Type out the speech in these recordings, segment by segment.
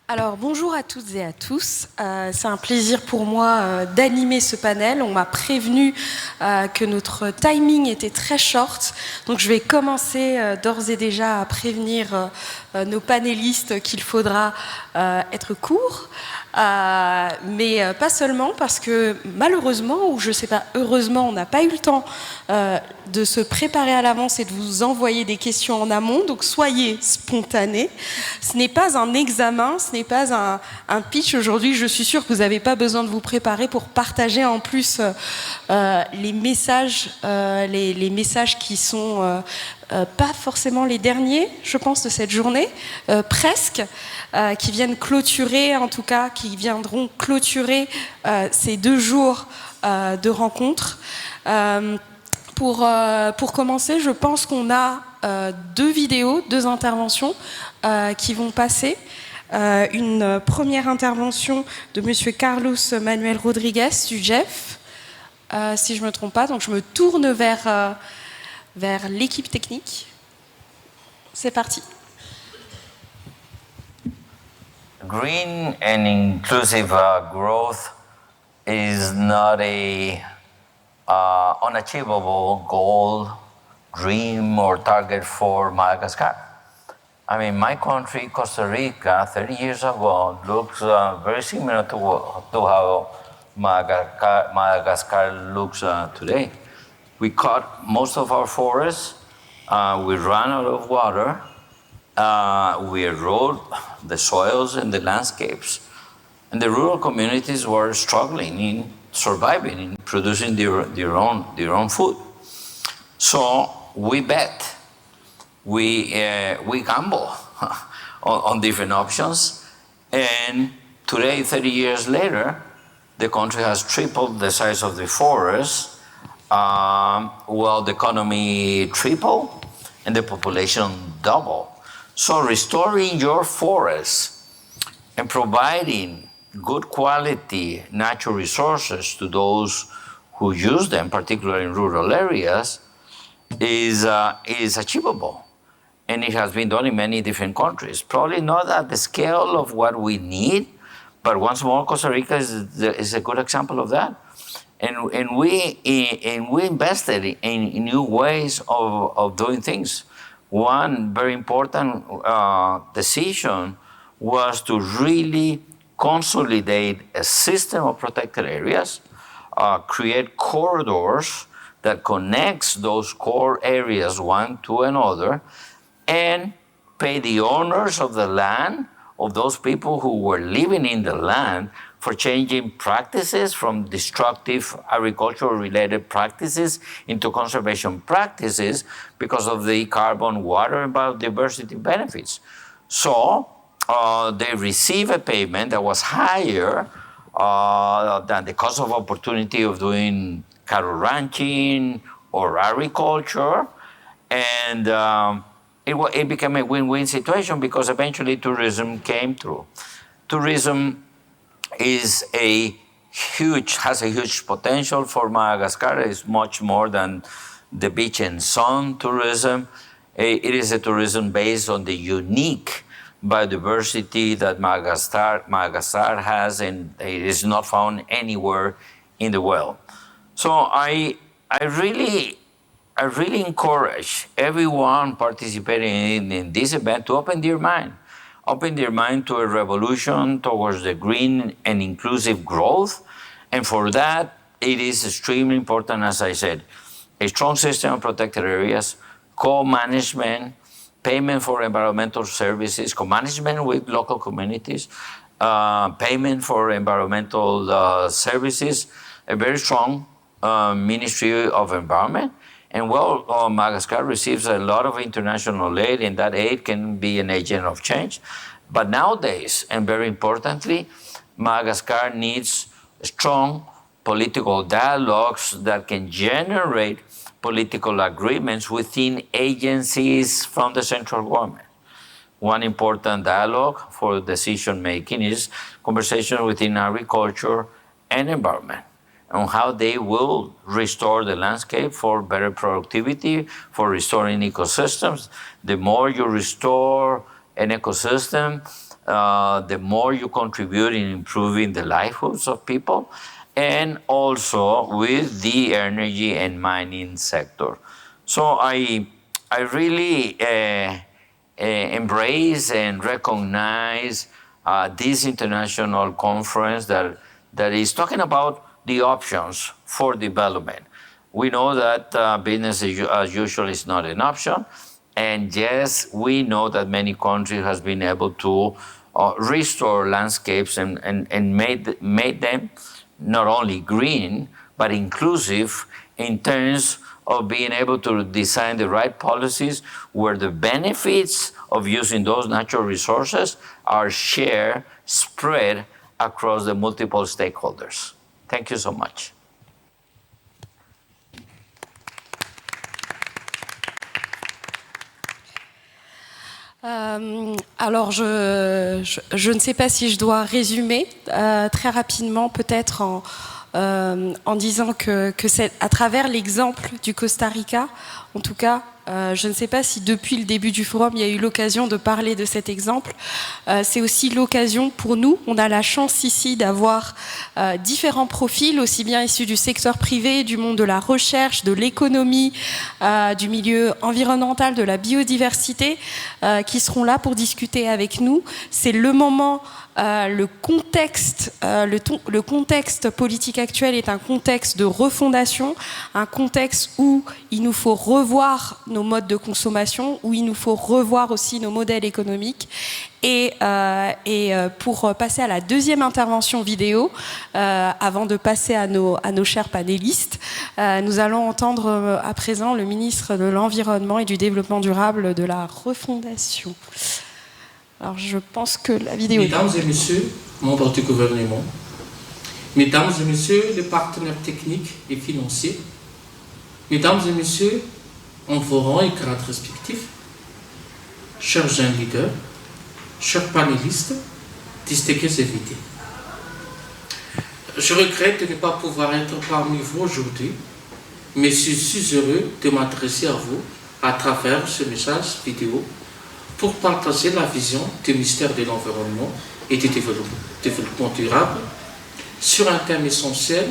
Alors bonjour à toutes et à tous, c'est un plaisir pour moi d'animer ce panel. On m'a prévenu que notre timing était très short, donc je vais commencer d'ores et déjà à prévenir nos panélistes qu'il faudra être court. Mais pas seulement parce que malheureusement, ou je sais pas, heureusement, on n'a pas eu le temps de se préparer à l'avance et de vous envoyer des questions en amont, donc soyez spontanés. Ce n'est pas un examen, ce n'est pas un pitch aujourd'hui, je suis sûre que vous n'avez pas besoin de vous préparer pour partager en plus les messages qui sont pas forcément les derniers, je pense, de cette journée, presque, qui viennent clôturer, en tout cas, qui viendront clôturer ces 2 jours de rencontres. Pour commencer, je pense qu'on a 2 vidéos, 2 interventions qui vont passer. Une première intervention de Monsieur Carlos Manuel Rodriguez du GEF, si je ne me trompe pas. Donc je me tourne vers l'équipe technique. C'est parti. Green and inclusive growth is not a unachievable goal, dream, or target for Madagascar. I mean, my country, Costa Rica, 30 years ago, looks very similar to how Madagascar looks today. We cut most of our forests, we ran out of water, we erode the soils and the landscapes, and the rural communities were struggling in surviving, in producing their own food. So we bet, we gamble on different options, and today, 30 years later, the country has tripled the size of the forest, while the economy tripled and the population doubled. So restoring your forests and providing good quality natural resources to those who use them, particularly in rural areas, is achievable. And it has been done in many different countries. Probably not at the scale of what we need, but once more, Costa Rica is a good example of that. And we invested in new ways of doing things. One very important decision was to really consolidate a system of protected areas, create corridors that connects those core areas one to another, and pay the owners of the land, of those people who were living in the land, for changing practices from destructive agricultural-related practices into conservation practices because of the carbon, water, and biodiversity benefits. So they receive a payment that was higher than the cost of opportunity of doing cattle ranching or agriculture, and it became a win-win situation because eventually tourism came through. Tourism has a huge potential for Madagascar. It's much more than the beach and sun tourism. It is a tourism based on the unique biodiversity that Madagascar has, and it is not found anywhere in the world. So I really encourage everyone participating in this event to open their mind to a revolution towards the green and inclusive growth. And for that, it is extremely important, as I said, a strong system of protected areas, co-management, payment for environmental services, co-management with local communities, payment for environmental services, a very strong Ministry of Environment. And Madagascar receives a lot of international aid, and that aid can be an agent of change. But nowadays, and very importantly, Madagascar needs strong political dialogues that can generate political agreements within agencies from the central government. One important dialogue for decision-making is conversation within agriculture and environment, on how they will restore the landscape for better productivity, for restoring ecosystems. The more you restore an ecosystem, the more you contribute in improving the livelihoods of people, and also with the energy and mining sector. So I really embrace and recognize this international conference that is talking about the options for development. We know that business as usual is not an option. And yes, we know that many countries has been able to restore landscapes and made them not only green, but inclusive in terms of being able to design the right policies where the benefits of using those natural resources are shared, spread across the multiple stakeholders. Thank you so much. Alors, je ne sais pas si je dois résumer très rapidement, peut-être en disant que c'est à travers l'exemple du Costa Rica, en tout cas, je ne sais pas si depuis le début du forum, il y a eu l'occasion de parler de cet exemple. C'est aussi l'occasion pour nous, on a la chance ici d'avoir différents profils, aussi bien issus du secteur privé, du monde de la recherche, de l'économie, du milieu environnemental, de la biodiversité, qui seront là pour discuter avec nous. C'est le moment... le contexte politique actuel est un contexte de refondation, un contexte où il nous faut revoir nos modes de consommation, où il nous faut revoir aussi nos modèles économiques. Et pour passer à la deuxième intervention vidéo, avant de passer à nos chers panélistes, nous allons entendre à présent le ministre de l'Environnement et du Développement durable de la Refondation. Alors, je pense que la vidéo... Mesdames et messieurs, membres du gouvernement, mesdames et messieurs les partenaires techniques et financiers, mesdames et messieurs, en vos rangs et grades respectifs, chers jeunes leaders, chers panélistes, distingués invités. Je regrette de ne pas pouvoir être parmi vous aujourd'hui, mais je suis heureux de m'adresser à vous à travers ce message vidéo pour partager la vision du ministère de l'Environnement et du Développement durable sur un thème essentiel,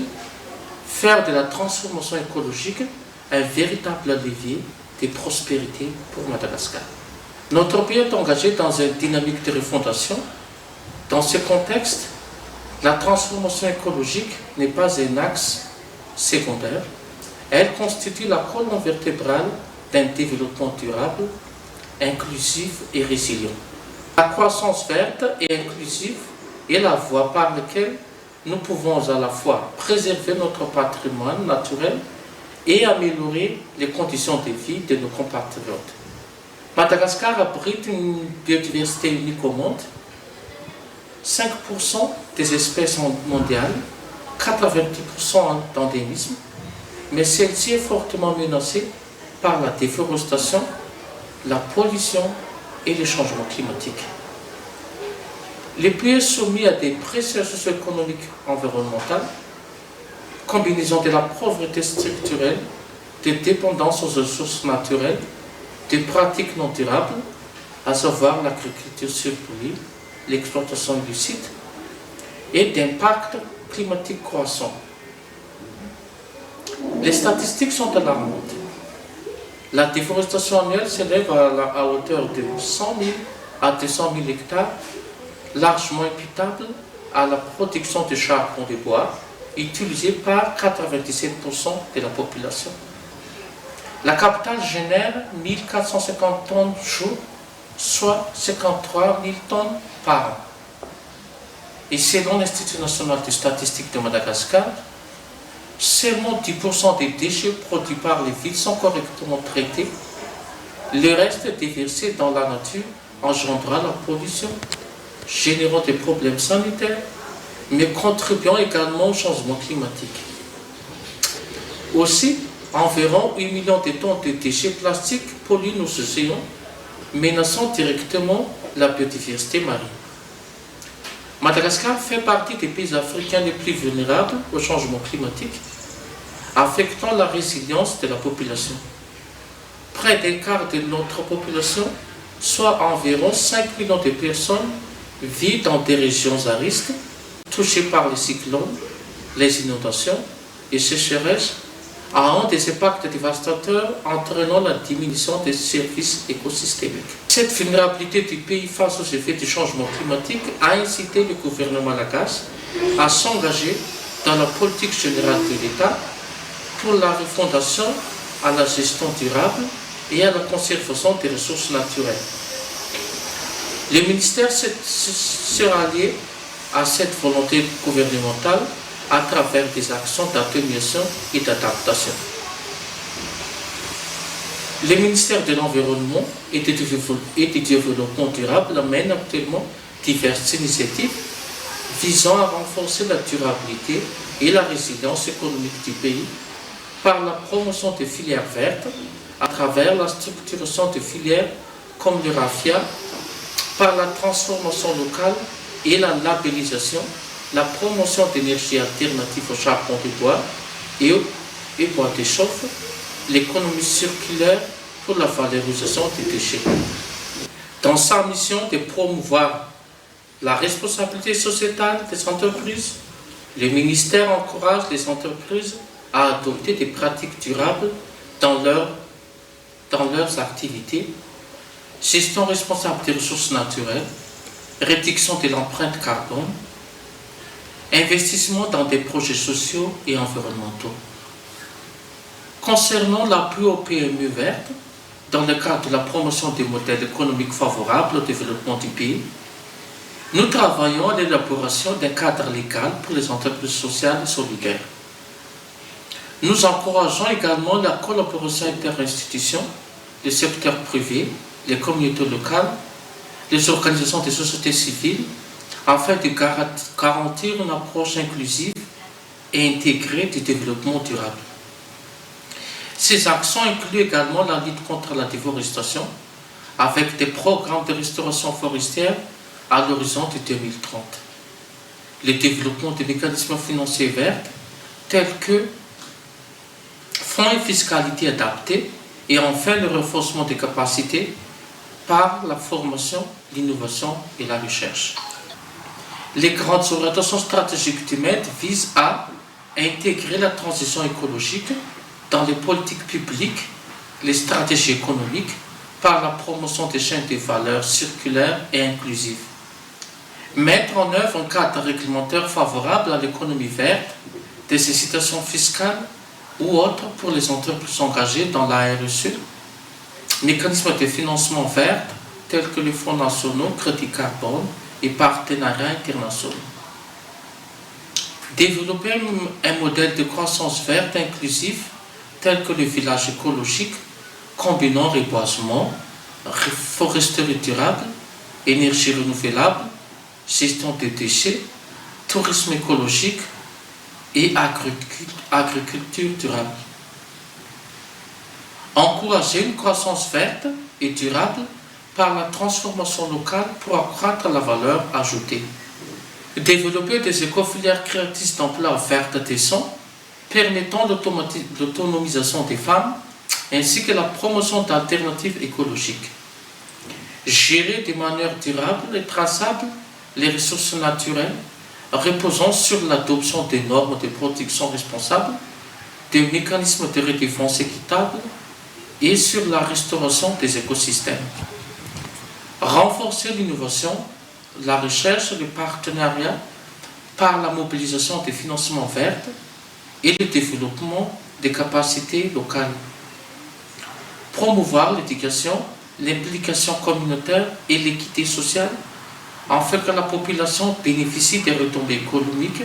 faire de la transformation écologique un véritable levier de prospérité pour Madagascar. Notre pays est engagé dans une dynamique de refondation. Dans ce contexte, la transformation écologique n'est pas un axe secondaire. Elle constitue la colonne vertébrale d'un développement durable, inclusif et résilient. La croissance verte et inclusive est la voie par laquelle nous pouvons à la fois préserver notre patrimoine naturel et améliorer les conditions de vie de nos compatriotes. Madagascar abrite une biodiversité unique au monde. 5% des espèces mondiales, 90% d'endémisme, mais celle-ci est fortement menacée par la déforestation, la pollution et le changement climatique. Les pays soumis à des pressions socio-économiques environnementales, combinaison de la pauvreté structurelle, de dépendance aux ressources naturelles, des pratiques non durables, à savoir l'agriculture surpolluée, l'exploitation illicite et d'impact climatique croissant. Les statistiques sont alarmantes. La déforestation annuelle s'élève à hauteur de 100 000 à 200 000 hectares, largement imputable à la production de charbon de bois, utilisé par 97% de la population. La capitale génère 1450 tonnes jour, soit 53 000 tonnes par an. Et selon l'Institut national de statistique de Madagascar, seulement 10% des déchets produits par les villes sont correctement traités. Le reste est déversé dans la nature, engendrant la pollution, générant des problèmes sanitaires, mais contribuant également au changement climatique. Aussi, environ 8 millions de tonnes de déchets plastiques polluent nos océans, menaçant directement la biodiversité marine. Madagascar fait partie des pays africains les plus vulnérables au changement climatique, affectant la résilience de la population. Près d'un quart de notre population soit environ 5 millions de personnes vivent dans des régions à risque, touchées par les cyclones, les inondations et sécheresses, ayant des impacts dévastateurs entraînant la diminution des services écosystémiques. Cette vulnérabilité du pays face aux effets du changement climatique a incité le gouvernement malgache à s'engager dans la politique générale de l'État pour la refondation à la gestion durable et à la conservation des ressources naturelles. Le ministère sera lié à cette volonté gouvernementale à travers des actions d'atténuation et d'adaptation. Le ministère de l'Environnement et du Développement durable mène actuellement diverses initiatives visant à renforcer la durabilité et la résilience économique du pays par la promotion des filières vertes à travers la structuration de filières comme le raffia, par la transformation locale et la labellisation, la promotion d'énergies alternatives au charbon de bois et bois de chauffe, l'économie circulaire pour la valorisation des déchets. Dans sa mission de promouvoir la responsabilité sociétale des entreprises, le ministère encourage les entreprises à adopter des pratiques durables dans leurs activités, gestion responsable des ressources naturelles, réduction de l'empreinte carbone, investissement dans des projets sociaux et environnementaux. Concernant l'appui aux PME vertes, dans le cadre de la promotion des modèles économiques favorables au développement du pays, nous travaillons à l'élaboration d'un cadre légal pour les entreprises sociales et solidaires. Nous encourageons également la collaboration interinstitutions, le secteur privé, les communautés locales, les organisations des sociétés civiles, afin de garantir une approche inclusive et intégrée du développement durable. Ces actions incluent également la lutte contre la déforestation, avec des programmes de restauration forestière à l'horizon de 2030. Le développement des mécanismes financiers verts, tels que fonds et fiscalité adaptés, et enfin le renforcement des capacités par la formation, l'innovation et la recherche. Les grandes orientations stratégiques du MED visent à intégrer la transition écologique dans les politiques publiques, les stratégies économiques, par la promotion des chaînes de valeur circulaires et inclusives. Mettre en œuvre un cadre réglementaire favorable à l'économie verte, des incitations fiscales ou autres pour les entreprises engagées dans la RSE, mécanismes de financement vert tels que les fonds nationaux, crédit carbone et partenariats internationaux. Développer un modèle de croissance verte inclusif tel que le village écologique combinant reboisement, foresterie durable, énergie renouvelable, gestion des déchets, tourisme écologique et agriculture durable. Encourager une croissance verte et durable par la transformation locale pour accroître la valeur ajoutée. Développer des écofilières créatrices d'emplois vertes décents permettant l'autonomisation des femmes ainsi que la promotion d'alternatives écologiques. Gérer de manière durable et traçable les ressources naturelles reposant sur l'adoption des normes de protection responsable, des mécanismes de redéfense équitables et sur la restauration des écosystèmes. Renforcer l'innovation, la recherche et le partenariat par la mobilisation des financements verts et le développement des capacités locales. Promouvoir l'éducation, l'implication communautaire et l'équité sociale afin que la population bénéficie des retombées économiques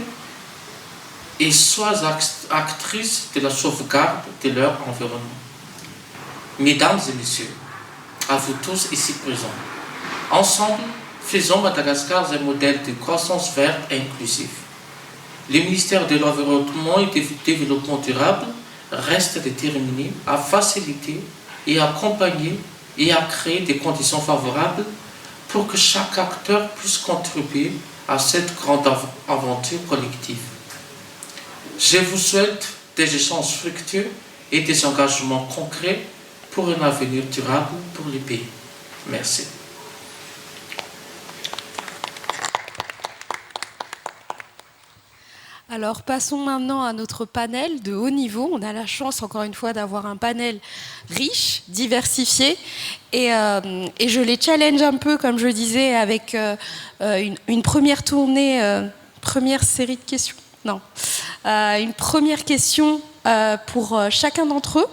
et soit actrice de la sauvegarde de leur environnement. Mesdames et messieurs, à vous tous ici présents, ensemble, faisons Madagascar un modèle de croissance verte et inclusive. Le ministère de l'Environnement et du Développement durable reste déterminé à faciliter et accompagner et à créer des conditions favorables pour que chaque acteur puisse contribuer à cette grande aventure collective. Je vous souhaite des échanges fructueux et des engagements concrets pour un avenir durable pour le pays. Merci. Alors passons maintenant à notre panel de haut niveau. On a la chance encore une fois d'avoir un panel riche, diversifié et je les challenge un peu comme je disais avec une première tournée, première série de questions. Non, une première question pour chacun d'entre eux.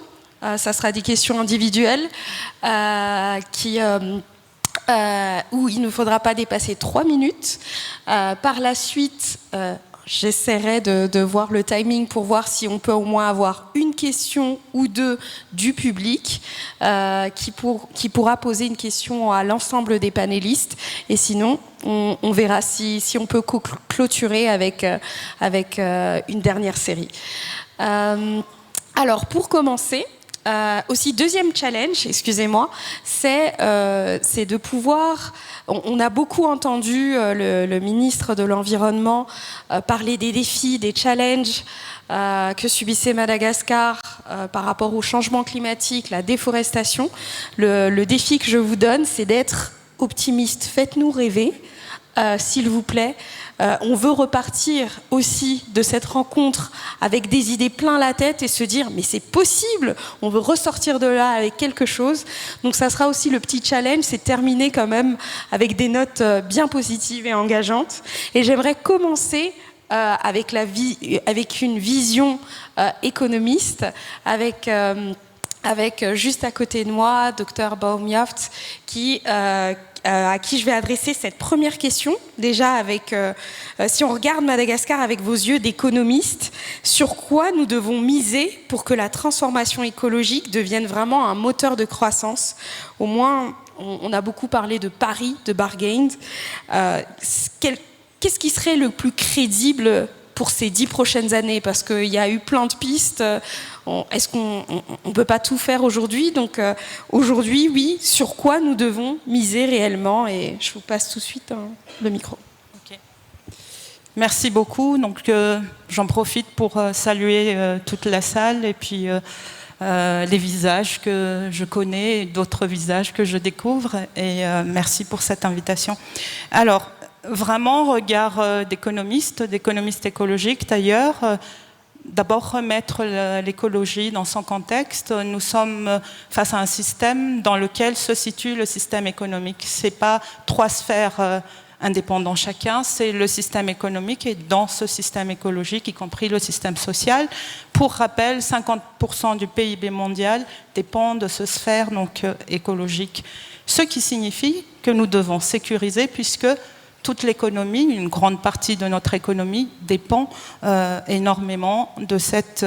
Ça sera des questions individuelles où il ne faudra pas dépasser 3 minutes. Par la suite, j'essaierai de voir le timing pour voir si on peut au moins avoir une question ou deux du public qui pourra poser une question à l'ensemble des panélistes. Et sinon, on verra si on peut clôturer avec une dernière série. Alors, pour commencer, aussi, deuxième challenge, excusez-moi, c'est de pouvoir... On a beaucoup entendu le ministre de l'Environnement parler des défis, des challenges que subissait Madagascar par rapport au changement climatique, la déforestation. Le défi que je vous donne, c'est d'être optimiste. Faites-nous rêver, s'il vous plaît. On veut repartir aussi de cette rencontre avec des idées plein la tête et se dire mais c'est possible, on veut ressortir de là avec quelque chose. Donc ça sera aussi le petit challenge, c'est terminer quand même avec des notes bien positives et engageantes. Et j'aimerais commencer avec une vision économiste, avec juste à côté de moi, Dr Baumyaft, à qui je vais adresser cette première question. Déjà, si on regarde Madagascar avec vos yeux d'économiste, sur quoi nous devons miser pour que la transformation écologique devienne vraiment un moteur de croissance? Au moins, on a beaucoup parlé de paris, de bargains. Qu'est-ce qui serait le plus crédible pour ces 10 prochaines années? Parce qu'il y a eu plein de pistes. Est-ce qu'on ne peut pas tout faire aujourd'hui? Donc aujourd'hui, oui, sur quoi nous devons miser réellement? Et je vous passe tout de suite le micro. Okay. Merci beaucoup. Donc j'en profite pour saluer toute la salle et puis les visages que je connais et d'autres visages que je découvre. Et merci pour cette invitation. Alors, vraiment, regard d'économiste écologique d'ailleurs. D'abord, remettre l'écologie dans son contexte. Nous sommes face à un système dans lequel se situe le système économique. Ce n'est pas 3 sphères indépendantes chacun, c'est le système économique et dans ce système écologique, y compris le système social. Pour rappel, 50% du PIB mondial dépend de ce sphère donc, écologique. Ce qui signifie que nous devons sécuriser puisque toute l'économie, une grande partie de notre économie dépend énormément de cette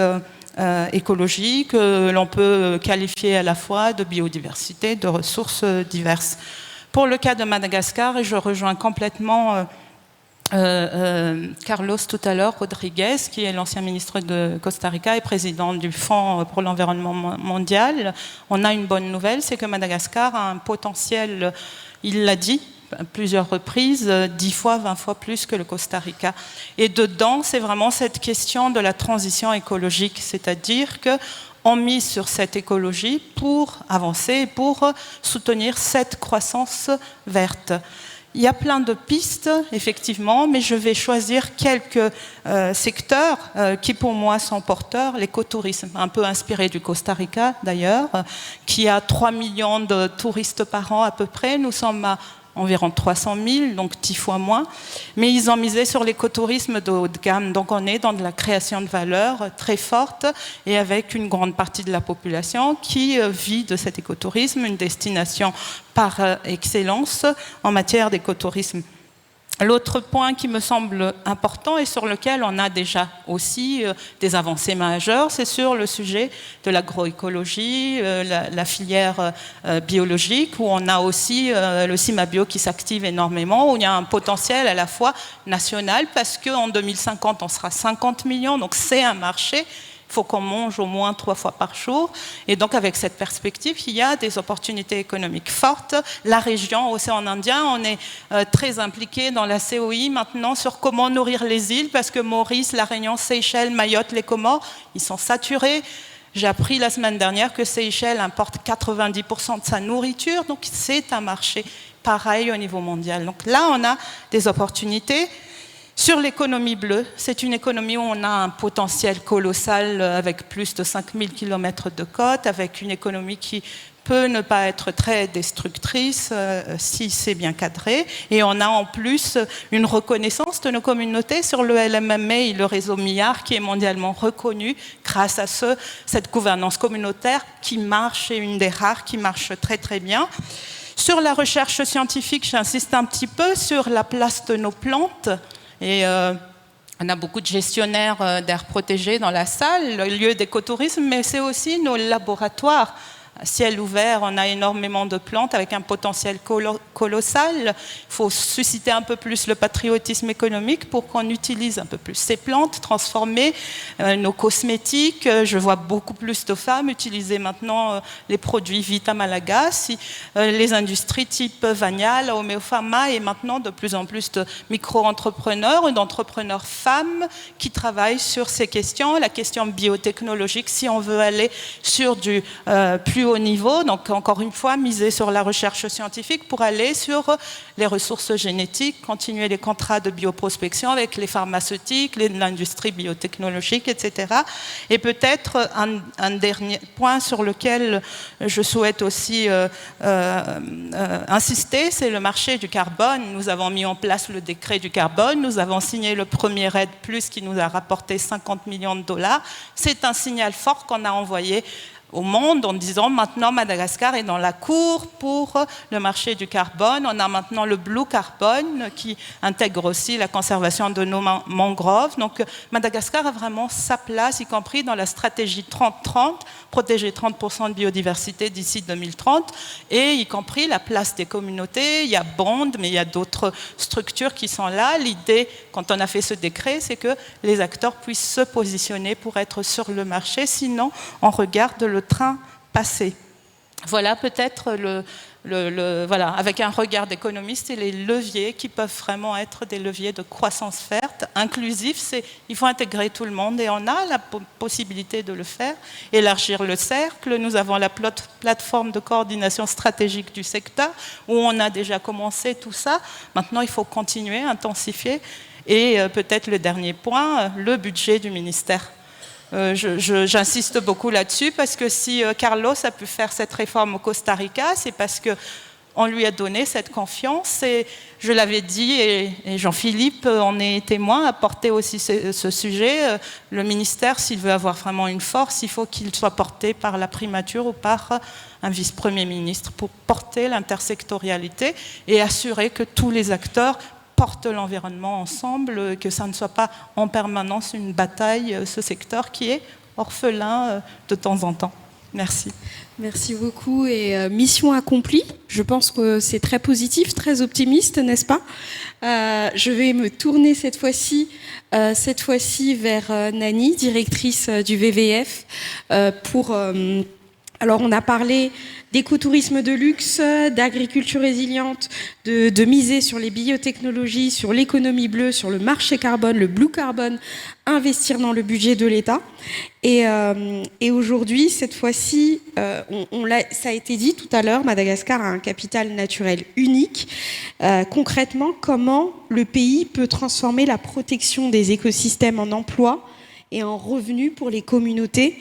écologie que l'on peut qualifier à la fois de biodiversité, de ressources diverses. Pour le cas de Madagascar, et je rejoins complètement Carlos tout à l'heure, Rodriguez, qui est l'ancien ministre de Costa Rica et président du Fonds pour l'environnement mondial, on a une bonne nouvelle, c'est que Madagascar a un potentiel, il l'a dit, à plusieurs reprises, 10 fois, 20 fois plus que le Costa Rica. Et dedans, c'est vraiment cette question de la transition écologique, c'est-à-dire qu'on mise sur cette écologie pour avancer, pour soutenir cette croissance verte. Il y a plein de pistes, effectivement, mais je vais choisir quelques secteurs qui, pour moi, sont porteurs. L'écotourisme, un peu inspiré du Costa Rica, d'ailleurs, qui a 3 millions de touristes par an à peu près. Nous sommes à environ 300 000, donc 10 fois moins. Mais ils ont misé sur l'écotourisme de haut de gamme. Donc on est dans de la création de valeur très forte et avec une grande partie de la population qui vit de cet écotourisme, une destination par excellence en matière d'écotourisme. L'autre point qui me semble important et sur lequel on a déjà aussi des avancées majeures, c'est sur le sujet de l'agroécologie, la filière biologique, où on a aussi le CIMABio qui s'active énormément, où il y a un potentiel à la fois national, parce qu'en 2050, on sera 50 millions, donc c'est un marché. Il faut qu'on mange au moins 3 fois par jour. Et donc, avec cette perspective, il y a des opportunités économiques fortes. La région, Océan Indien, on est très impliqué dans la COI maintenant sur comment nourrir les îles, parce que Maurice, La Réunion, Seychelles, Mayotte, les Comores, ils sont saturés. J'ai appris la semaine dernière que Seychelles importe 90% de sa nourriture, donc c'est un marché pareil au niveau mondial. Donc là, on a des opportunités. Sur l'économie bleue, c'est une économie où on a un potentiel colossal avec plus de 5000 km de côte, avec une économie qui peut ne pas être très destructrice si c'est bien cadré. Et on a en plus une reconnaissance de nos communautés sur le LMMA et le réseau MIAR qui est mondialement reconnu grâce à cette gouvernance communautaire qui marche et une des rares qui marche très très bien. Sur la recherche scientifique, j'insiste un petit peu sur la place de nos plantes. Et on a beaucoup de gestionnaires d'aires protégées dans la salle, le lieu d'écotourisme, mais c'est aussi nos laboratoires. À ciel ouvert, on a énormément de plantes avec un potentiel colossal. Il faut susciter un peu plus le patriotisme économique pour qu'on utilise un peu plus ces plantes, transformer nos cosmétiques. Je vois beaucoup plus de femmes utiliser maintenant les produits Vita Malagasy, les industries type Vagnal, Homéopharma et maintenant de plus en plus de micro-entrepreneurs et d'entrepreneurs femmes qui travaillent sur ces questions, la question biotechnologique, si on veut aller sur du plus haut niveau, donc encore une fois, miser sur la recherche scientifique pour aller sur les ressources génétiques, continuer les contrats de bioprospection avec les pharmaceutiques, l'industrie biotechnologique, etc. Et peut-être un dernier point sur lequel je souhaite aussi insister, c'est le marché du carbone. Nous avons mis en place le décret du carbone, nous avons signé le premier RED+, qui nous a rapporté 50 millions de dollars. C'est un signal fort qu'on a envoyé au monde en disant maintenant Madagascar est dans la cour pour le marché du carbone. On a maintenant le Blue Carbone qui intègre aussi la conservation de nos mangroves. Donc Madagascar a vraiment sa place, y compris dans la stratégie 30-30, protéger 30% de biodiversité d'ici 2030, et y compris la place des communautés. Il y a Bond, mais il y a d'autres structures qui sont là. L'idée, quand on a fait ce décret, c'est que les acteurs puissent se positionner pour être sur le marché, sinon on regarde le train passer. Voilà peut-être voilà, avec un regard d'économiste et les leviers qui peuvent vraiment être des leviers de croissance verte, inclusif, il faut intégrer tout le monde et on a la possibilité de le faire, élargir le cercle. Nous avons la plateforme de coordination stratégique du secteur où on a déjà commencé tout ça. Maintenant, il faut continuer, intensifier et peut-être le dernier point, le budget du ministère. J'insiste beaucoup là-dessus parce que si Carlos a pu faire cette réforme au Costa Rica, c'est parce qu'on lui a donné cette confiance et je l'avais dit et Jean-Philippe en est témoin, a porté aussi ce sujet. Le ministère, s'il veut avoir vraiment une force, il faut qu'il soit porté par la primature ou par un vice-premier ministre pour porter l'intersectorialité et assurer que tous les acteurs portent l'environnement ensemble, que ça ne soit pas en permanence une bataille, ce secteur qui est orphelin de temps en temps. Merci. Merci beaucoup et mission accomplie. Je pense que c'est très positif, très optimiste, n'est-ce pas? Je vais me tourner cette fois-ci vers Nani, directrice du VVF, pour... alors on a parlé d'écotourisme de luxe, d'agriculture résiliente, de miser sur les biotechnologies, sur l'économie bleue, sur le marché carbone, le blue carbone, investir dans le budget de l'État. Et aujourd'hui, cette fois-ci, ça a été dit tout à l'heure, Madagascar a un capital naturel unique. Concrètement, comment le pays peut transformer la protection des écosystèmes en emploi et en revenus pour les communautés,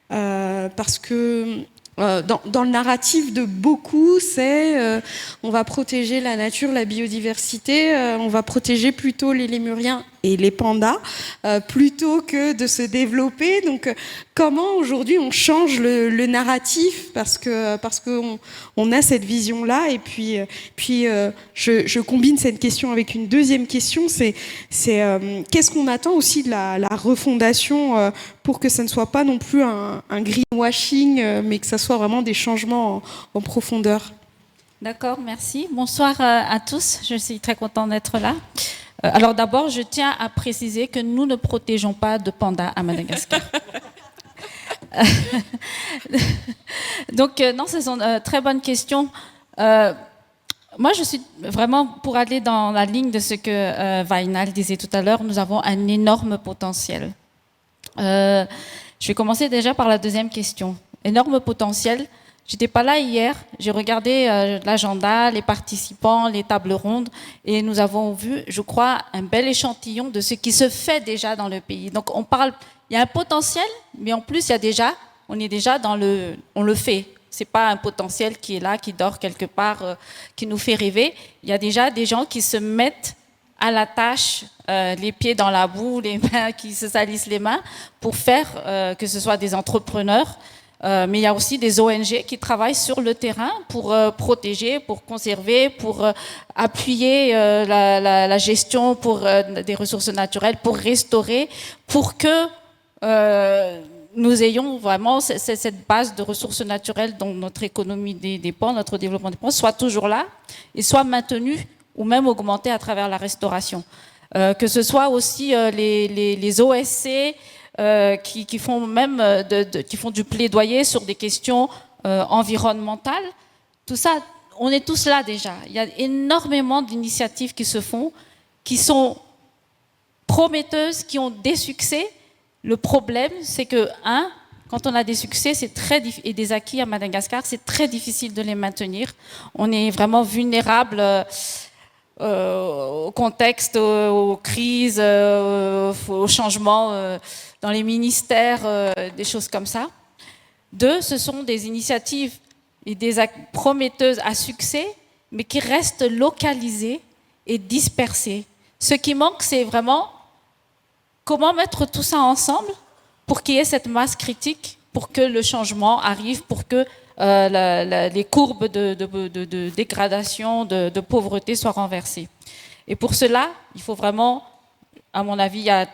parce que dans le narratif de beaucoup, c'est on va protéger la nature, la biodiversité, on va protéger plutôt les lémuriens et les pandas plutôt que de se développer. Donc comment aujourd'hui on change le narratif parce que on a cette vision-là et puis je combine cette question avec une deuxième question, c'est qu'est-ce qu'on attend aussi de la refondation pour que ça ne soit pas non plus un greenwashing mais que ça soit vraiment des changements en profondeur. D'accord, merci. Bonsoir à tous, je suis très contente d'être là. Alors d'abord, je tiens à préciser que nous ne protégeons pas de pandas à Madagascar. Donc non, ce sont très bonnes questions. Moi, je suis vraiment pour aller dans la ligne de ce que Vainal disait tout à l'heure. Nous avons un énorme potentiel. Je Je vais commencer déjà par la deuxième question. Énorme potentiel. J'étais pas là hier, j'ai regardé l'agenda, les participants, les tables rondes, et nous avons vu, je crois, un bel échantillon de ce qui se fait déjà dans le pays. Donc on parle, il y a un potentiel, mais en plus on est déjà on le fait. C'est pas un potentiel qui est là, qui dort quelque part, qui nous fait rêver. Il y a déjà des gens qui se mettent à la tâche, les pieds dans la boue, les mains qui se salissent les mains, pour faire que ce soit des entrepreneurs. Mais il y a aussi des ONG qui travaillent sur le terrain pour protéger, pour conserver, pour appuyer la gestion des ressources naturelles, pour restaurer, pour que nous ayons vraiment cette base de ressources naturelles dont notre économie dépend, notre développement dépend, soit toujours là et soit maintenue ou même augmentée à travers la restauration. Que ce soit aussi les OSC, qui font même qui font du plaidoyer sur des questions environnementales. Tout ça, on est tous là déjà. Il y a énormément d'initiatives qui se font, qui sont prometteuses, qui ont des succès. Le problème, c'est que, quand on a des succès et des acquis à Madagascar, c'est très difficile de les maintenir. On est vraiment vulnérable au contexte, aux crises, aux changements dans les ministères, des choses comme ça. 2, ce sont des initiatives et des prometteuses à succès, mais qui restent localisées et dispersées. Ce qui manque, c'est vraiment comment mettre tout ça ensemble pour qu'il y ait cette masse critique, pour que le changement arrive, pour que les courbes de dégradation, de pauvreté soient renversées. Et pour cela, il faut vraiment, à mon avis, il y a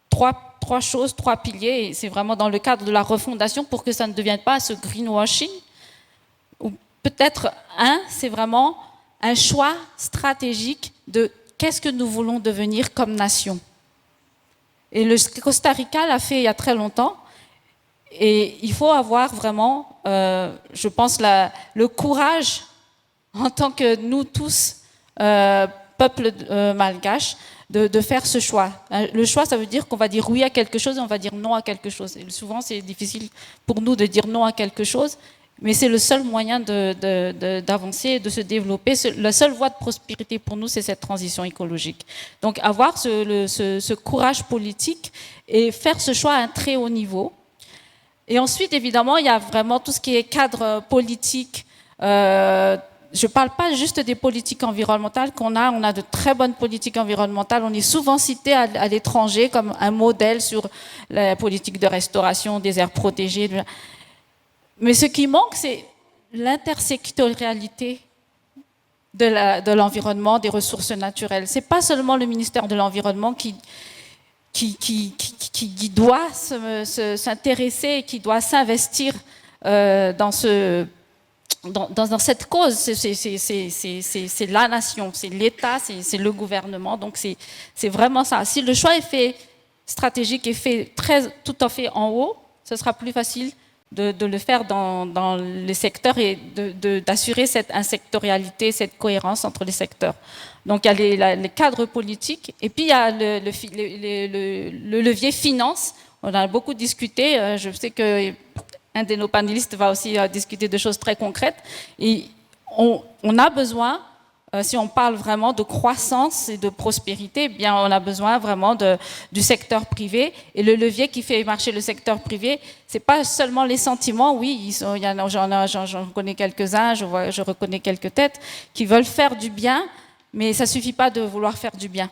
trois choses, 3 piliers, et c'est vraiment dans le cadre de la refondation pour que ça ne devienne pas ce greenwashing. Ou peut-être c'est vraiment un choix stratégique de qu'est-ce que nous voulons devenir comme nation. Et le Costa Rica l'a fait il y a très longtemps, et il faut avoir vraiment, je pense, le courage, en tant que nous tous, peuple malgache, de faire ce choix. Le choix, ça veut dire qu'on va dire oui à quelque chose et on va dire non à quelque chose. Et souvent, c'est difficile pour nous de dire non à quelque chose, mais c'est le seul moyen d'avancer, de se développer. La seule voie de prospérité pour nous, c'est cette transition écologique. Donc, avoir ce courage politique et faire ce choix à un très haut niveau. Et ensuite, évidemment, il y a vraiment tout ce qui est cadre politique. Je ne parle pas juste des politiques environnementales qu'on a. On a de très bonnes politiques environnementales. On est souvent cité à l'étranger comme un modèle sur la politique de restauration des aires protégées. Mais ce qui manque, c'est l'intersectorialité de l'environnement, des ressources naturelles. Ce n'est pas seulement le ministère de l'Environnement qui doit s'intéresser, qui doit s'investir dans cette cause. C'est la nation, c'est l'État, c'est le gouvernement. Donc c'est vraiment ça. Si le choix est fait stratégique et fait tout à fait en haut, ce sera plus facile de le faire dans les secteurs et d'assurer cette insectorialité, cette cohérence entre les secteurs. Donc il y a les cadres politiques et puis il y a le levier finance. On a beaucoup discuté. Je sais que un de nos panélistes va aussi discuter de choses très concrètes. Et on a besoin, si on parle vraiment de croissance et de prospérité, eh bien on a besoin vraiment du secteur privé. Et le levier qui fait marcher le secteur privé, c'est pas seulement les sentiments. Oui, j'en connais quelques-uns, je reconnais quelques têtes qui veulent faire du bien, mais ça suffit pas de vouloir faire du bien.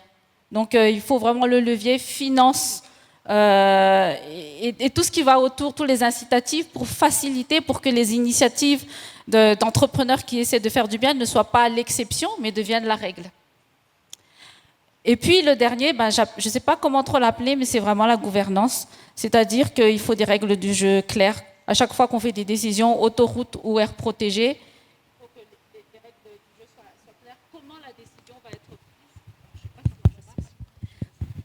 Donc il faut vraiment le levier finance. Et tout ce qui va autour, tous les incitatifs pour faciliter, pour que les initiatives d'entrepreneurs qui essaient de faire du bien ne soient pas l'exception, mais deviennent la règle. Et puis le dernier, je ne sais pas comment trop l'appeler, mais c'est vraiment la gouvernance. C'est-à-dire qu'il faut des règles du jeu claires. À chaque fois qu'on fait des décisions, autoroute ou aire protégée, il faut que les règles du jeu soient claires.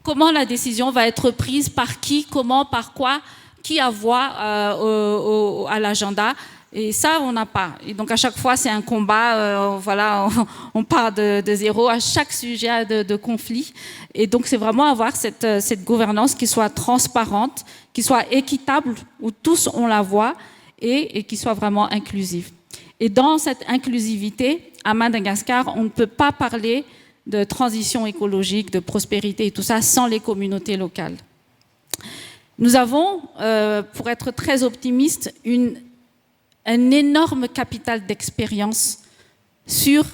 Comment la décision va être prise, par qui, comment, par quoi, qui a voix à l'agenda. Et ça, on n'a pas. Et donc, à chaque fois, c'est un combat. Voilà, on part de zéro. À chaque sujet de conflit. Et donc, c'est vraiment avoir cette gouvernance qui soit transparente, qui soit équitable, où tous ont la voix et qui soit vraiment inclusive. Et dans cette inclusivité, à Madagascar, on ne peut pas parler de transition écologique, de prospérité et tout ça sans les communautés locales. Nous avons, pour être très optimiste, un énorme capital d'expérience sur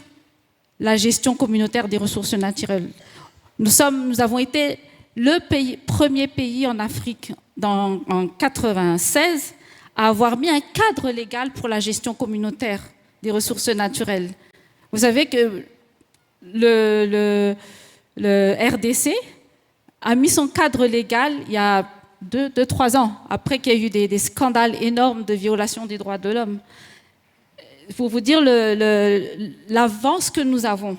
la gestion communautaire des ressources naturelles. Nous avons été le premier pays en Afrique en 1996 à avoir mis un cadre légal pour la gestion communautaire des ressources naturelles. Vous savez que le RDC a mis son cadre légal il y a 2-3 ans, après qu'il y a eu des scandales énormes de violation des droits de l'homme. Pour vous dire l'avance que nous avons,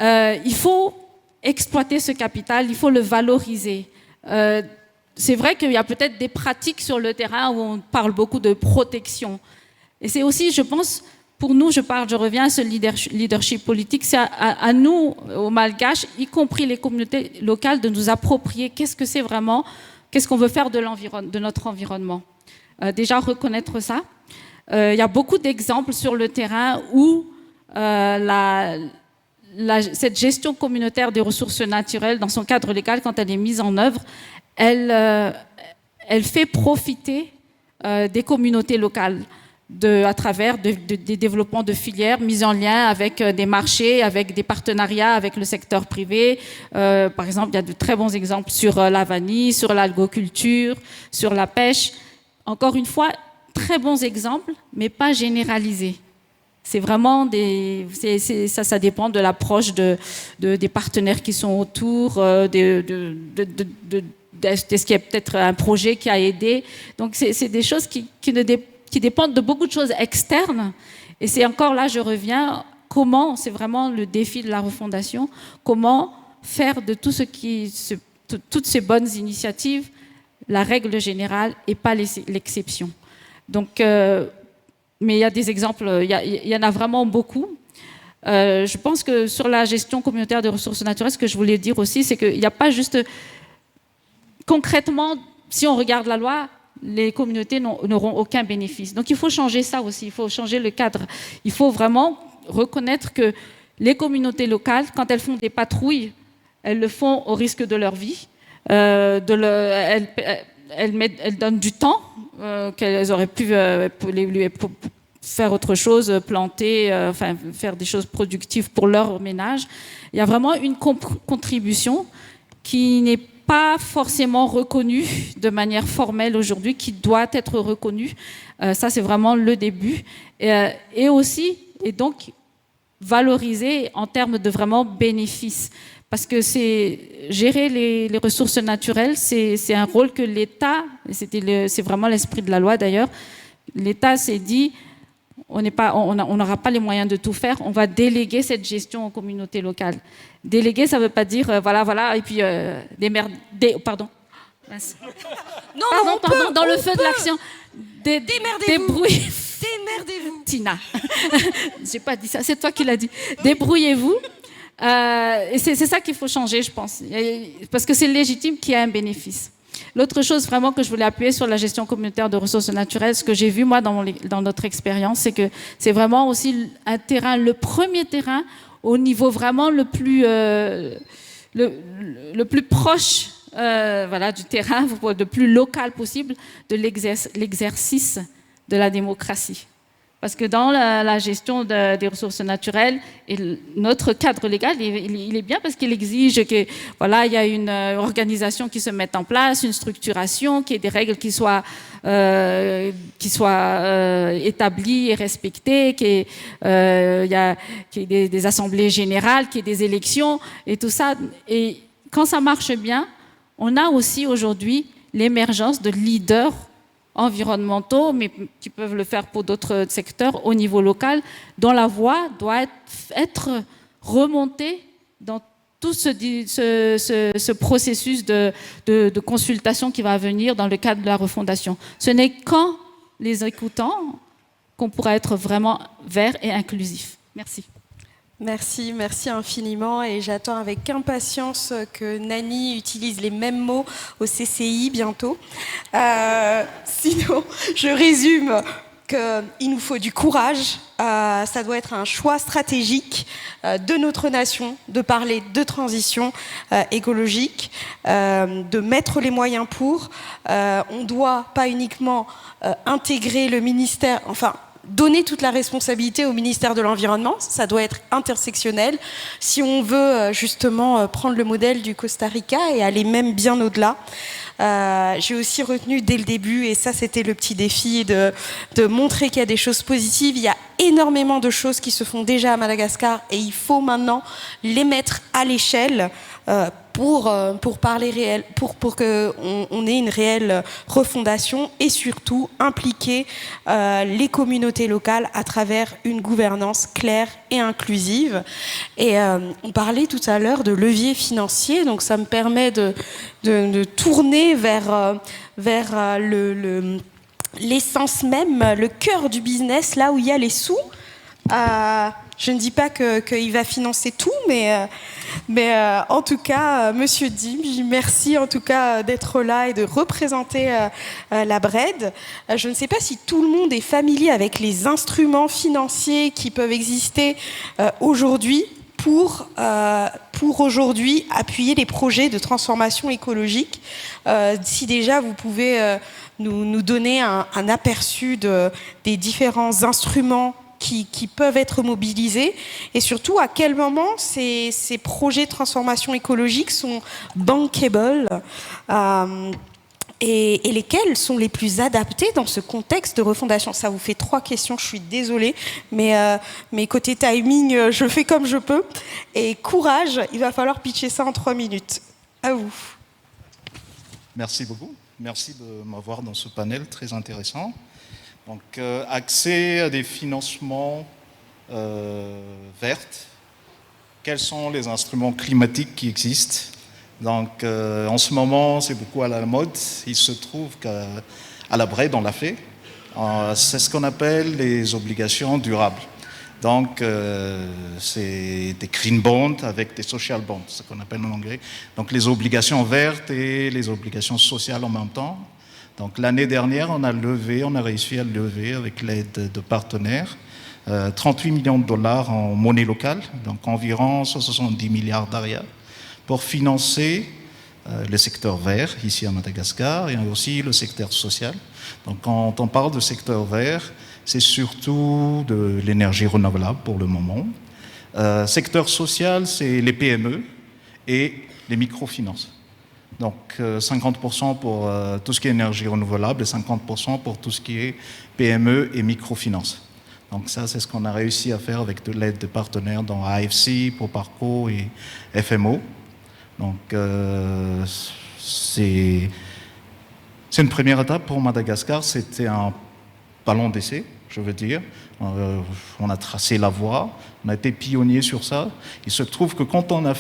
il faut exploiter ce capital, il faut le valoriser. C'est vrai qu'il y a peut-être des pratiques sur le terrain où on parle beaucoup de protection. Et c'est aussi, je pense, pour nous, je reviens à ce leadership politique, c'est à nous, aux Malgaches, y compris les communautés locales, de nous approprier qu'est-ce que c'est vraiment, qu'est-ce qu'on veut faire de notre environnement. Déjà, reconnaître ça. Il y a beaucoup d'exemples sur le terrain où cette gestion communautaire des ressources naturelles, dans son cadre légal, quand elle est mise en œuvre, elle fait profiter des communautés locales. À travers des développements de filières mis en lien avec des marchés, avec des partenariats avec le secteur privé. Par exemple, il y a de très bons exemples sur la vanille, sur l'algoculture, sur la pêche. Encore une fois, très bons exemples, mais pas généralisés. C'est vraiment ça dépend de l'approche des partenaires qui sont autour, est-ce qu'il y a peut-être un projet qui a aidé. Donc, c'est des choses qui dépendent de beaucoup de choses externes. Et c'est encore là, je reviens, c'est vraiment le défi de la refondation, comment faire de toutes ces bonnes initiatives la règle générale et pas l'exception. Donc, mais il y a des exemples, il y en a vraiment beaucoup. Je pense que sur la gestion communautaire des ressources naturelles, ce que je voulais dire aussi, c'est qu'il n'y a pas juste... Concrètement, si on regarde la loi, les communautés n'auront aucun bénéfice. Donc il faut changer ça aussi, il faut changer le cadre. Il faut vraiment reconnaître que les communautés locales, quand elles font des patrouilles, elles le font au risque de leur vie. Elles donnent du temps qu'elles auraient pu faire autre chose, planter, faire des choses productives pour leur ménage. Il y a vraiment une contribution qui n'est pas forcément reconnue de manière formelle aujourd'hui, qui doit être reconnue. Ça, c'est vraiment le début. Et aussi, et donc, valoriser en termes de vraiment bénéfices. Parce que gérer les ressources naturelles, c'est un rôle que l'État, c'est vraiment l'esprit de la loi d'ailleurs, l'État s'est dit, on n'aura pas les moyens de tout faire, on va déléguer cette gestion aux communautés locales. Déléguer, ça ne veut pas dire, voilà, et puis pardon. Pardon, dans le feu de l'action. Démerdez-vous. Tina. J'ai pas dit ça, c'est toi qui l'as dit. Débrouillez-vous. Et c'est ça qu'il faut changer, je pense. Parce que c'est légitime qu'il y ait un bénéfice. L'autre chose vraiment que je voulais appuyer sur la gestion communautaire de ressources naturelles, ce que j'ai vu moi dans notre expérience, c'est que c'est vraiment aussi un terrain, le premier terrain au niveau vraiment le plus proche du terrain, le plus local possible de l'exercice de la démocratie. Parce que dans la gestion des ressources naturelles, et notre cadre légal, il est bien parce qu'il exige que, voilà, il y a une organisation qui se mette en place, une structuration, qu'il y ait des règles qui soient établies et respectées, qu'il y ait des assemblées générales, qu'il y ait des élections et tout ça. Et quand ça marche bien, on a aussi aujourd'hui l'émergence de leaders environnementaux, mais qui peuvent le faire pour d'autres secteurs au niveau local, dont la voix doit être remontée dans tout ce processus de consultation qui va venir dans le cadre de la refondation. Ce n'est qu'en les écoutant, qu'on pourra être vraiment vert et inclusif. Merci. Merci infiniment et j'attends avec impatience que Nani utilise les mêmes mots au CCI bientôt. Sinon, je résume qu'il nous faut du courage, ça doit être un choix stratégique de notre nation de parler de transition écologique, de mettre les moyens pour. On doit pas uniquement intégrer le ministère, enfin donner toute la responsabilité au ministère de l'Environnement, ça doit être intersectionnel si on veut justement prendre le modèle du Costa Rica et aller même bien au-delà. J'ai aussi retenu dès le début, et ça c'était le petit défi, de montrer qu'il y a des choses positives. Il y a énormément de choses qui se font déjà à Madagascar et il faut maintenant les mettre à l'échelle pour parler réel, pour qu'on ait une réelle refondation et surtout impliquer les communautés locales à travers une gouvernance claire et inclusive. Et on parlait tout à l'heure de levier financier, donc ça me permet de tourner vers l'essence même, le cœur du business, là où il y a les sous. Je ne dis pas qu'il va financer tout, mais en tout cas, Monsieur Dim, merci en tout cas d'être là et de représenter la BRED. Je ne sais pas si tout le monde est familier avec les instruments financiers qui peuvent exister aujourd'hui pour aujourd'hui appuyer les projets de transformation écologique. Si déjà vous pouvez nous donner un aperçu des différents instruments qui peuvent être mobilisés et surtout à quel moment ces projets de transformation écologique sont bankable et lesquels sont les plus adaptés dans ce contexte de refondation. Ça vous fait 3 questions, je suis désolée, mais côté timing, je fais comme je peux. Et courage, il va falloir pitcher ça en 3 minutes. À vous. Merci beaucoup. Merci de m'avoir dans ce panel très intéressant. Donc, accès à des financements verts. Quels sont les instruments climatiques qui existent? Donc, en ce moment, c'est beaucoup à la mode. Il se trouve qu'à la BRED, on l'a fait. C'est ce qu'on appelle les obligations durables. Donc, c'est des green bonds avec des social bonds, ce qu'on appelle en anglais. Donc, les obligations vertes et les obligations sociales en même temps. Donc l'année dernière, on a réussi à lever avec l'aide de partenaires 38 millions de dollars en monnaie locale, donc environ 170 milliards d'arias, pour financer le secteur vert ici à Madagascar et aussi le secteur social. Donc quand on parle de secteur vert, c'est surtout de l'énergie renouvelable pour le moment. Secteur social, c'est les PME et les microfinances. Donc 50% pour tout ce qui est énergie renouvelable et 50% pour tout ce qui est PME et microfinance. Donc ça, c'est ce qu'on a réussi à faire avec de l'aide de partenaires dans AFC, Proparco et FMO. Donc c'est une première étape pour Madagascar. C'était un ballon d'essai, je veux dire. On a tracé la voie, on a été pionnier sur ça. Il se trouve que quand on a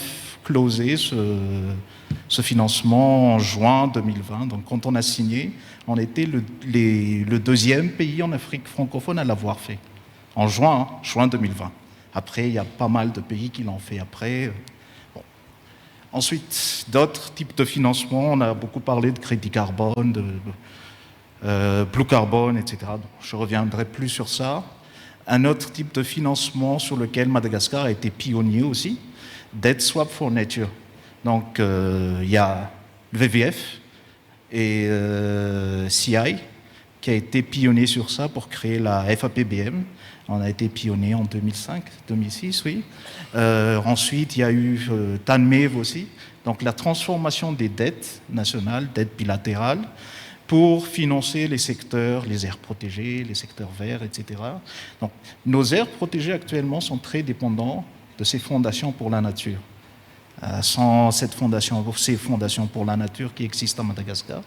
closé ce financement en juin 2020. Donc, quand on a signé, on était le deuxième pays en Afrique francophone à l'avoir fait. En juin 2020. Après, il y a pas mal de pays qui l'ont fait après. Bon. Ensuite, d'autres types de financement. On a beaucoup parlé de crédit carbone, de blue carbone, etc. Donc, je ne reviendrai plus sur ça. Un autre type de financement sur lequel Madagascar a été pionnier aussi, Debt Swap for Nature. Donc, il y a le VVF et CI qui a été pionnier sur ça pour créer la FAPBM. On a été pionnier en 2005, 2006, oui. Ensuite, il y a eu TANMEV aussi. Donc, la transformation des dettes nationales, dettes bilatérales, pour financer les secteurs, les aires protégées, les secteurs verts, etc. Donc, nos aires protégées actuellement sont très dépendants de ces fondations pour la nature. Sans ces fondations pour la nature qui existent à Madagascar,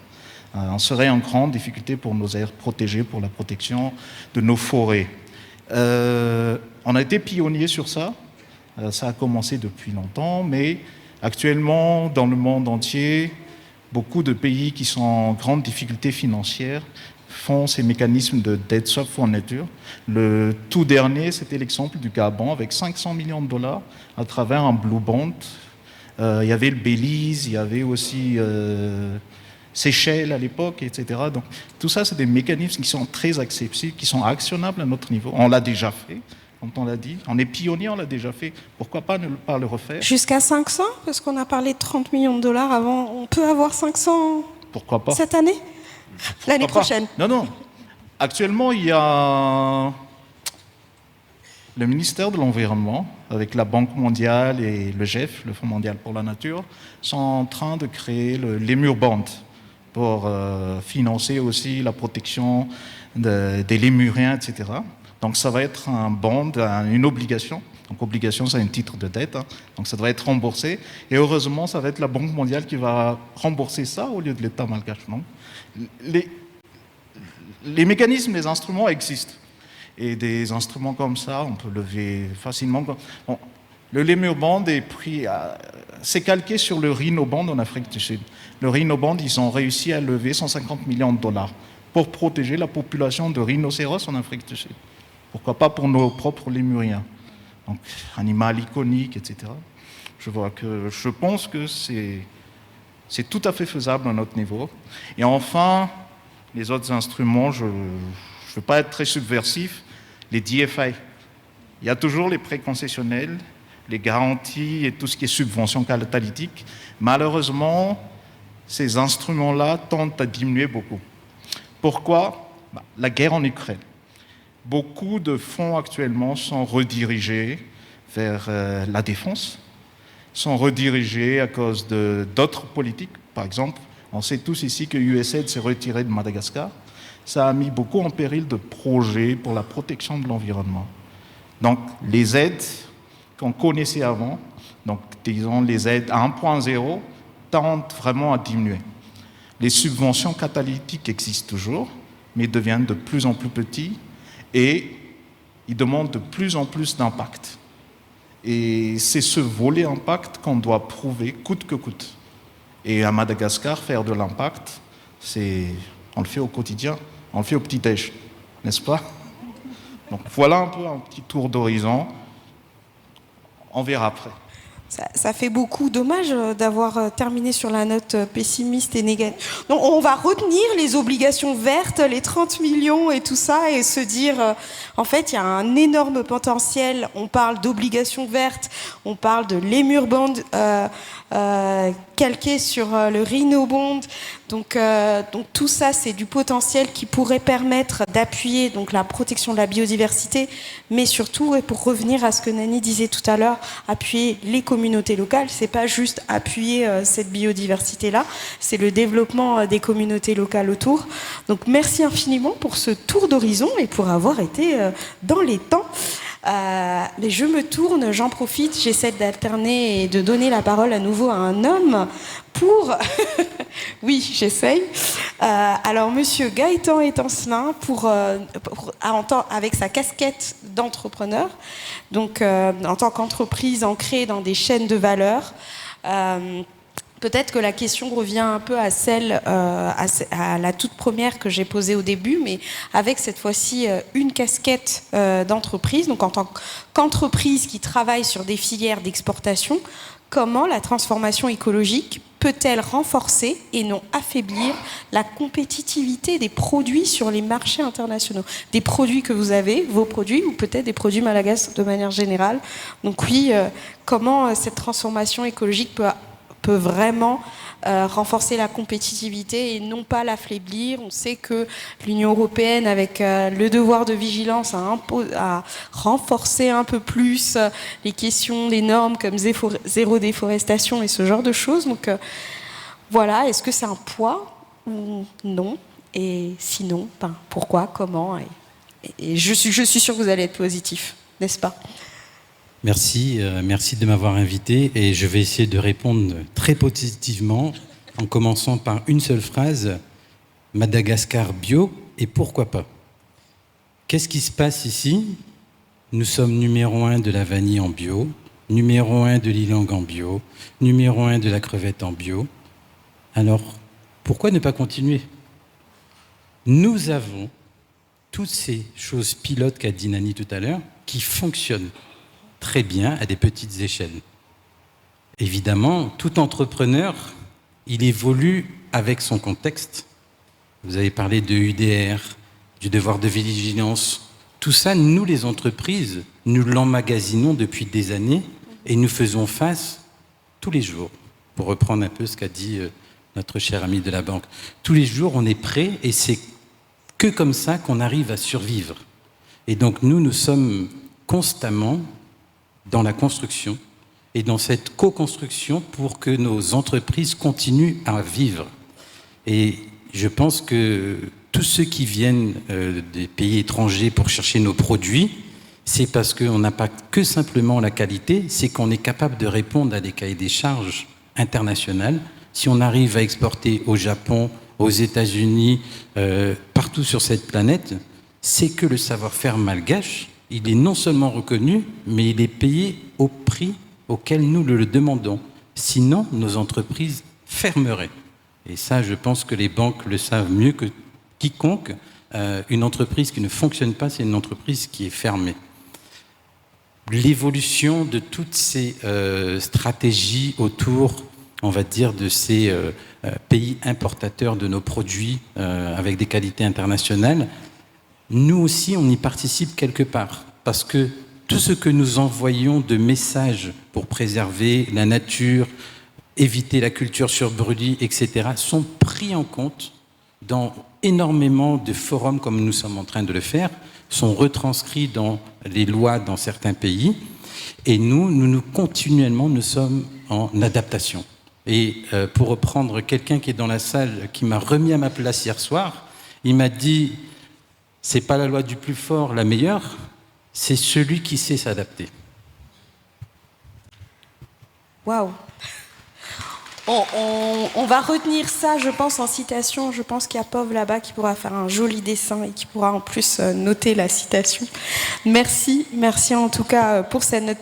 on serait en grande difficulté pour nos aires protégées, pour la protection de nos forêts. On a été pionniers sur ça. Ça a commencé depuis longtemps, mais actuellement, dans le monde entier, beaucoup de pays qui sont en grande difficulté financière font ces mécanismes d'aide sauf fourniture. Le tout dernier, c'était l'exemple du Gabon avec 500 millions de dollars à travers un Blue Bond. Il y avait le Belize, il y avait aussi Seychelles à l'époque, etc. Donc tout ça, c'est des mécanismes qui sont très accessibles, qui sont actionnables à notre niveau. On l'a déjà fait, comme on l'a dit. On est pionnier, on l'a déjà fait. Pourquoi pas ne pas le refaire? Jusqu'à 500, parce qu'on a parlé de 30 millions de dollars avant. On peut avoir 500 Pourquoi pas? cette année? L'année prochaine? Non. Actuellement, il y a le ministère de l'Environnement, avec la Banque mondiale et le GEF, le Fonds mondial pour la nature, sont en train de créer l'Emur Bond pour financer aussi la protection des lémuriens, etc. Donc ça va être un bond, une obligation. Donc obligation, c'est un titre de dette, hein. Donc ça doit être remboursé. Et heureusement, ça va être la Banque mondiale qui va rembourser ça au lieu de l'État malgache. Donc, les mécanismes, les instruments existent. Et des instruments comme ça, on peut lever facilement. Bon, le Lemur Bond est pris, c'est calqué sur le Rhino Bond en Afrique du Sud. Le Rhino Bond, ils ont réussi à lever 150 millions de dollars pour protéger la population de rhinocéros en Afrique du Sud. Pourquoi pas pour nos propres lémuriens? Donc, animal iconique, etc. Je pense que c'est tout à fait faisable à notre niveau. Et enfin, les autres instruments, je ne veux pas être très subversif, les DFI. Il y a toujours les prêts concessionnels, les garanties et tout ce qui est subvention catalytique. Malheureusement, ces instruments-là tendent à diminuer beaucoup. Pourquoi? La guerre en Ukraine. Beaucoup de fonds actuellement sont redirigés vers la défense, sont redirigés à cause d'autres politiques. Par exemple, on sait tous ici que USAID s'est retiré de Madagascar. Ça a mis beaucoup en péril de projets pour la protection de l'environnement. Donc, les aides qu'on connaissait avant, donc disons les aides à 1.0, tendent vraiment à diminuer. Les subventions catalytiques existent toujours, mais deviennent de plus en plus petites et ils demandent de plus en plus d'impact. Et c'est ce volet impact qu'on doit prouver coûte que coûte. Et à Madagascar, faire de l'impact, on le fait au quotidien, on le fait au petit-déj, n'est-ce pas? Donc voilà un peu un petit tour d'horizon. On verra après. Ça fait beaucoup dommage d'avoir terminé sur la note pessimiste et négative. Donc, on va retenir les obligations vertes, les 30 millions et tout ça, et se dire, en fait, il y a un énorme potentiel. On parle d'obligations vertes, on parle de l'Emur Bond calqué sur le Rhino Bond. Donc tout ça, c'est du potentiel qui pourrait permettre d'appuyer donc la protection de la biodiversité, mais surtout, et pour revenir à ce que Nani disait tout à l'heure, appuyer les communautés locales. C'est pas juste appuyer cette biodiversité-là, c'est le développement des communautés locales autour. Donc merci infiniment pour ce tour d'horizon et pour avoir été dans les temps. Mais je me tourne, j'en profite, j'essaie d'alterner et de donner la parole à nouveau à un homme pour... oui, j'essaye. Alors, monsieur Gaëtan Étancelin, avec sa casquette d'entrepreneur, donc en tant qu'entreprise ancrée dans des chaînes de valeur, peut-être que la question revient un peu à celle, à la toute première que j'ai posée au début, mais avec cette fois-ci une casquette d'entreprise. Donc en tant qu'entreprise qui travaille sur des filières d'exportation, comment la transformation écologique peut-elle renforcer et non affaiblir la compétitivité des produits sur les marchés internationaux? Des produits que vous avez, vos produits, ou peut-être des produits malagasy de manière générale. Donc oui, comment cette transformation écologique peut vraiment renforcer la compétitivité et non pas l'affaiblir. On sait que l'Union européenne, avec le devoir de vigilance, a renforcé un peu plus les questions des normes comme zéro déforestation et ce genre de choses. Donc voilà, est-ce que c'est un poids ou non? Et sinon, pourquoi, comment? Et je suis sûre que vous allez être positif, n'est-ce pas? Merci de m'avoir invité et je vais essayer de répondre très positivement en commençant par une seule phrase: Madagascar bio et pourquoi pas? Qu'est-ce qui se passe ici? Nous sommes numéro 1 de la vanille en bio, numéro 1 de l'ilang en bio, numéro 1 de la crevette en bio. Alors, pourquoi ne pas continuer? nous avons toutes ces choses pilotes qu'a dit Nani tout à l'heure, qui fonctionnent très bien à des petites échelles. Évidemment, tout entrepreneur, il évolue avec son contexte. Vous avez parlé de UDR, du devoir de vigilance. Tout ça, nous les entreprises, nous l'emmagasinons depuis des années et nous faisons face tous les jours. Pour reprendre un peu ce qu'a dit notre cher ami de la banque. Tous les jours, on est prêt et c'est que comme ça qu'on arrive à survivre. Et donc nous sommes constamment dans la construction et dans cette co-construction pour que nos entreprises continuent à vivre. Et je pense que tous ceux qui viennent des pays étrangers pour chercher nos produits, c'est parce qu'on n'a pas que simplement la qualité, c'est qu'on est capable de répondre à des cahiers des charges internationales. Si on arrive à exporter au Japon, aux États-Unis, partout sur cette planète, c'est que le savoir-faire malgache, il est non seulement reconnu, mais il est payé au prix auquel nous le demandons. Sinon, nos entreprises fermeraient. Et ça, je pense que les banques le savent mieux que quiconque. Une entreprise qui ne fonctionne pas, c'est une entreprise qui est fermée. L'évolution de toutes ces stratégies autour, on va dire, de ces pays importateurs de nos produits avec des qualités internationales, nous aussi, on y participe quelque part. Parce que tout ce que nous envoyons de messages pour préserver la nature, éviter la culture sur brûlis, etc., sont pris en compte dans énormément de forums comme nous sommes en train de le faire, sont retranscrits dans les lois dans certains pays. Et nous continuellement, nous sommes en adaptation. Et pour reprendre quelqu'un qui est dans la salle, qui m'a remis à ma place hier soir, il m'a dit, c'est pas la loi du plus fort la meilleure, c'est celui qui sait s'adapter. Waouh! On va retenir ça, je pense, en citation. Je pense qu'il y a Pov là-bas qui pourra faire un joli dessin et qui pourra en plus noter la citation. Merci en tout cas pour cette note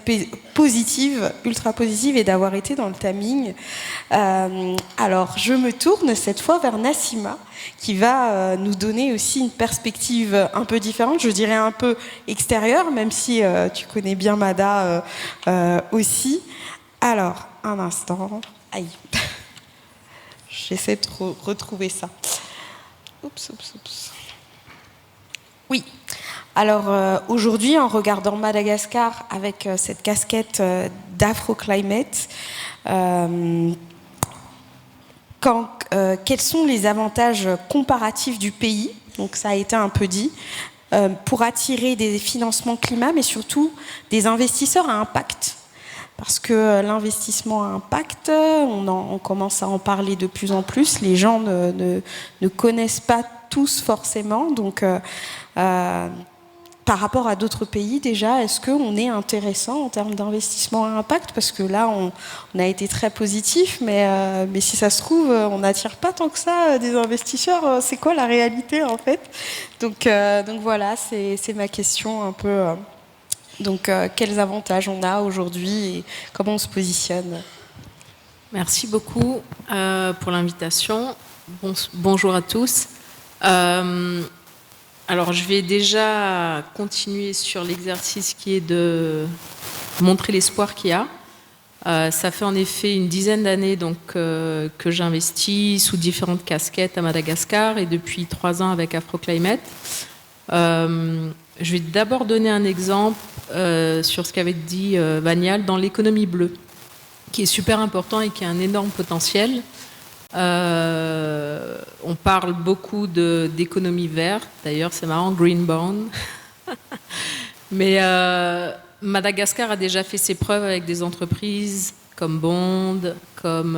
positive, ultra positive, et d'avoir été dans le timing. Alors, je me tourne cette fois vers Nassima, qui va nous donner aussi une perspective un peu différente, je dirais un peu extérieure, même si tu connais bien Mada aussi. Alors, un instant... Aïe, j'essaie de retrouver ça. Oups. Oui, alors aujourd'hui, en regardant Madagascar avec cette casquette d'Afroclimate, quels sont les avantages comparatifs du pays? Donc ça a été un peu dit, pour attirer des financements climat, mais surtout des investisseurs à impact. Parce que l'investissement à impact, on commence à en parler de plus en plus. Les gens ne connaissent pas tous forcément. Donc, par rapport à d'autres pays, déjà, est-ce qu'on est intéressant en termes d'investissement à impact? Parce que là, on a été très positif, mais si ça se trouve, on n'attire pas tant que ça des investisseurs. C'est quoi la réalité, en fait? Donc voilà, c'est ma question un peu... Donc, quels avantages on a aujourd'hui et comment on se positionne? Merci beaucoup pour l'invitation. Bonjour à tous. Alors, je vais déjà continuer sur l'exercice qui est de montrer l'espoir qu'il y a. Ça fait en effet une dizaine d'années donc, que j'investis sous différentes casquettes à Madagascar et depuis 3 ans avec Afroclimate. Je vais d'abord donner un exemple sur ce qu'avait dit Vanial dans l'économie bleue, qui est super important et qui a un énorme potentiel. On parle beaucoup d'économie verte, d'ailleurs c'est marrant, green bond. Mais Madagascar a déjà fait ses preuves avec des entreprises comme Bond, comme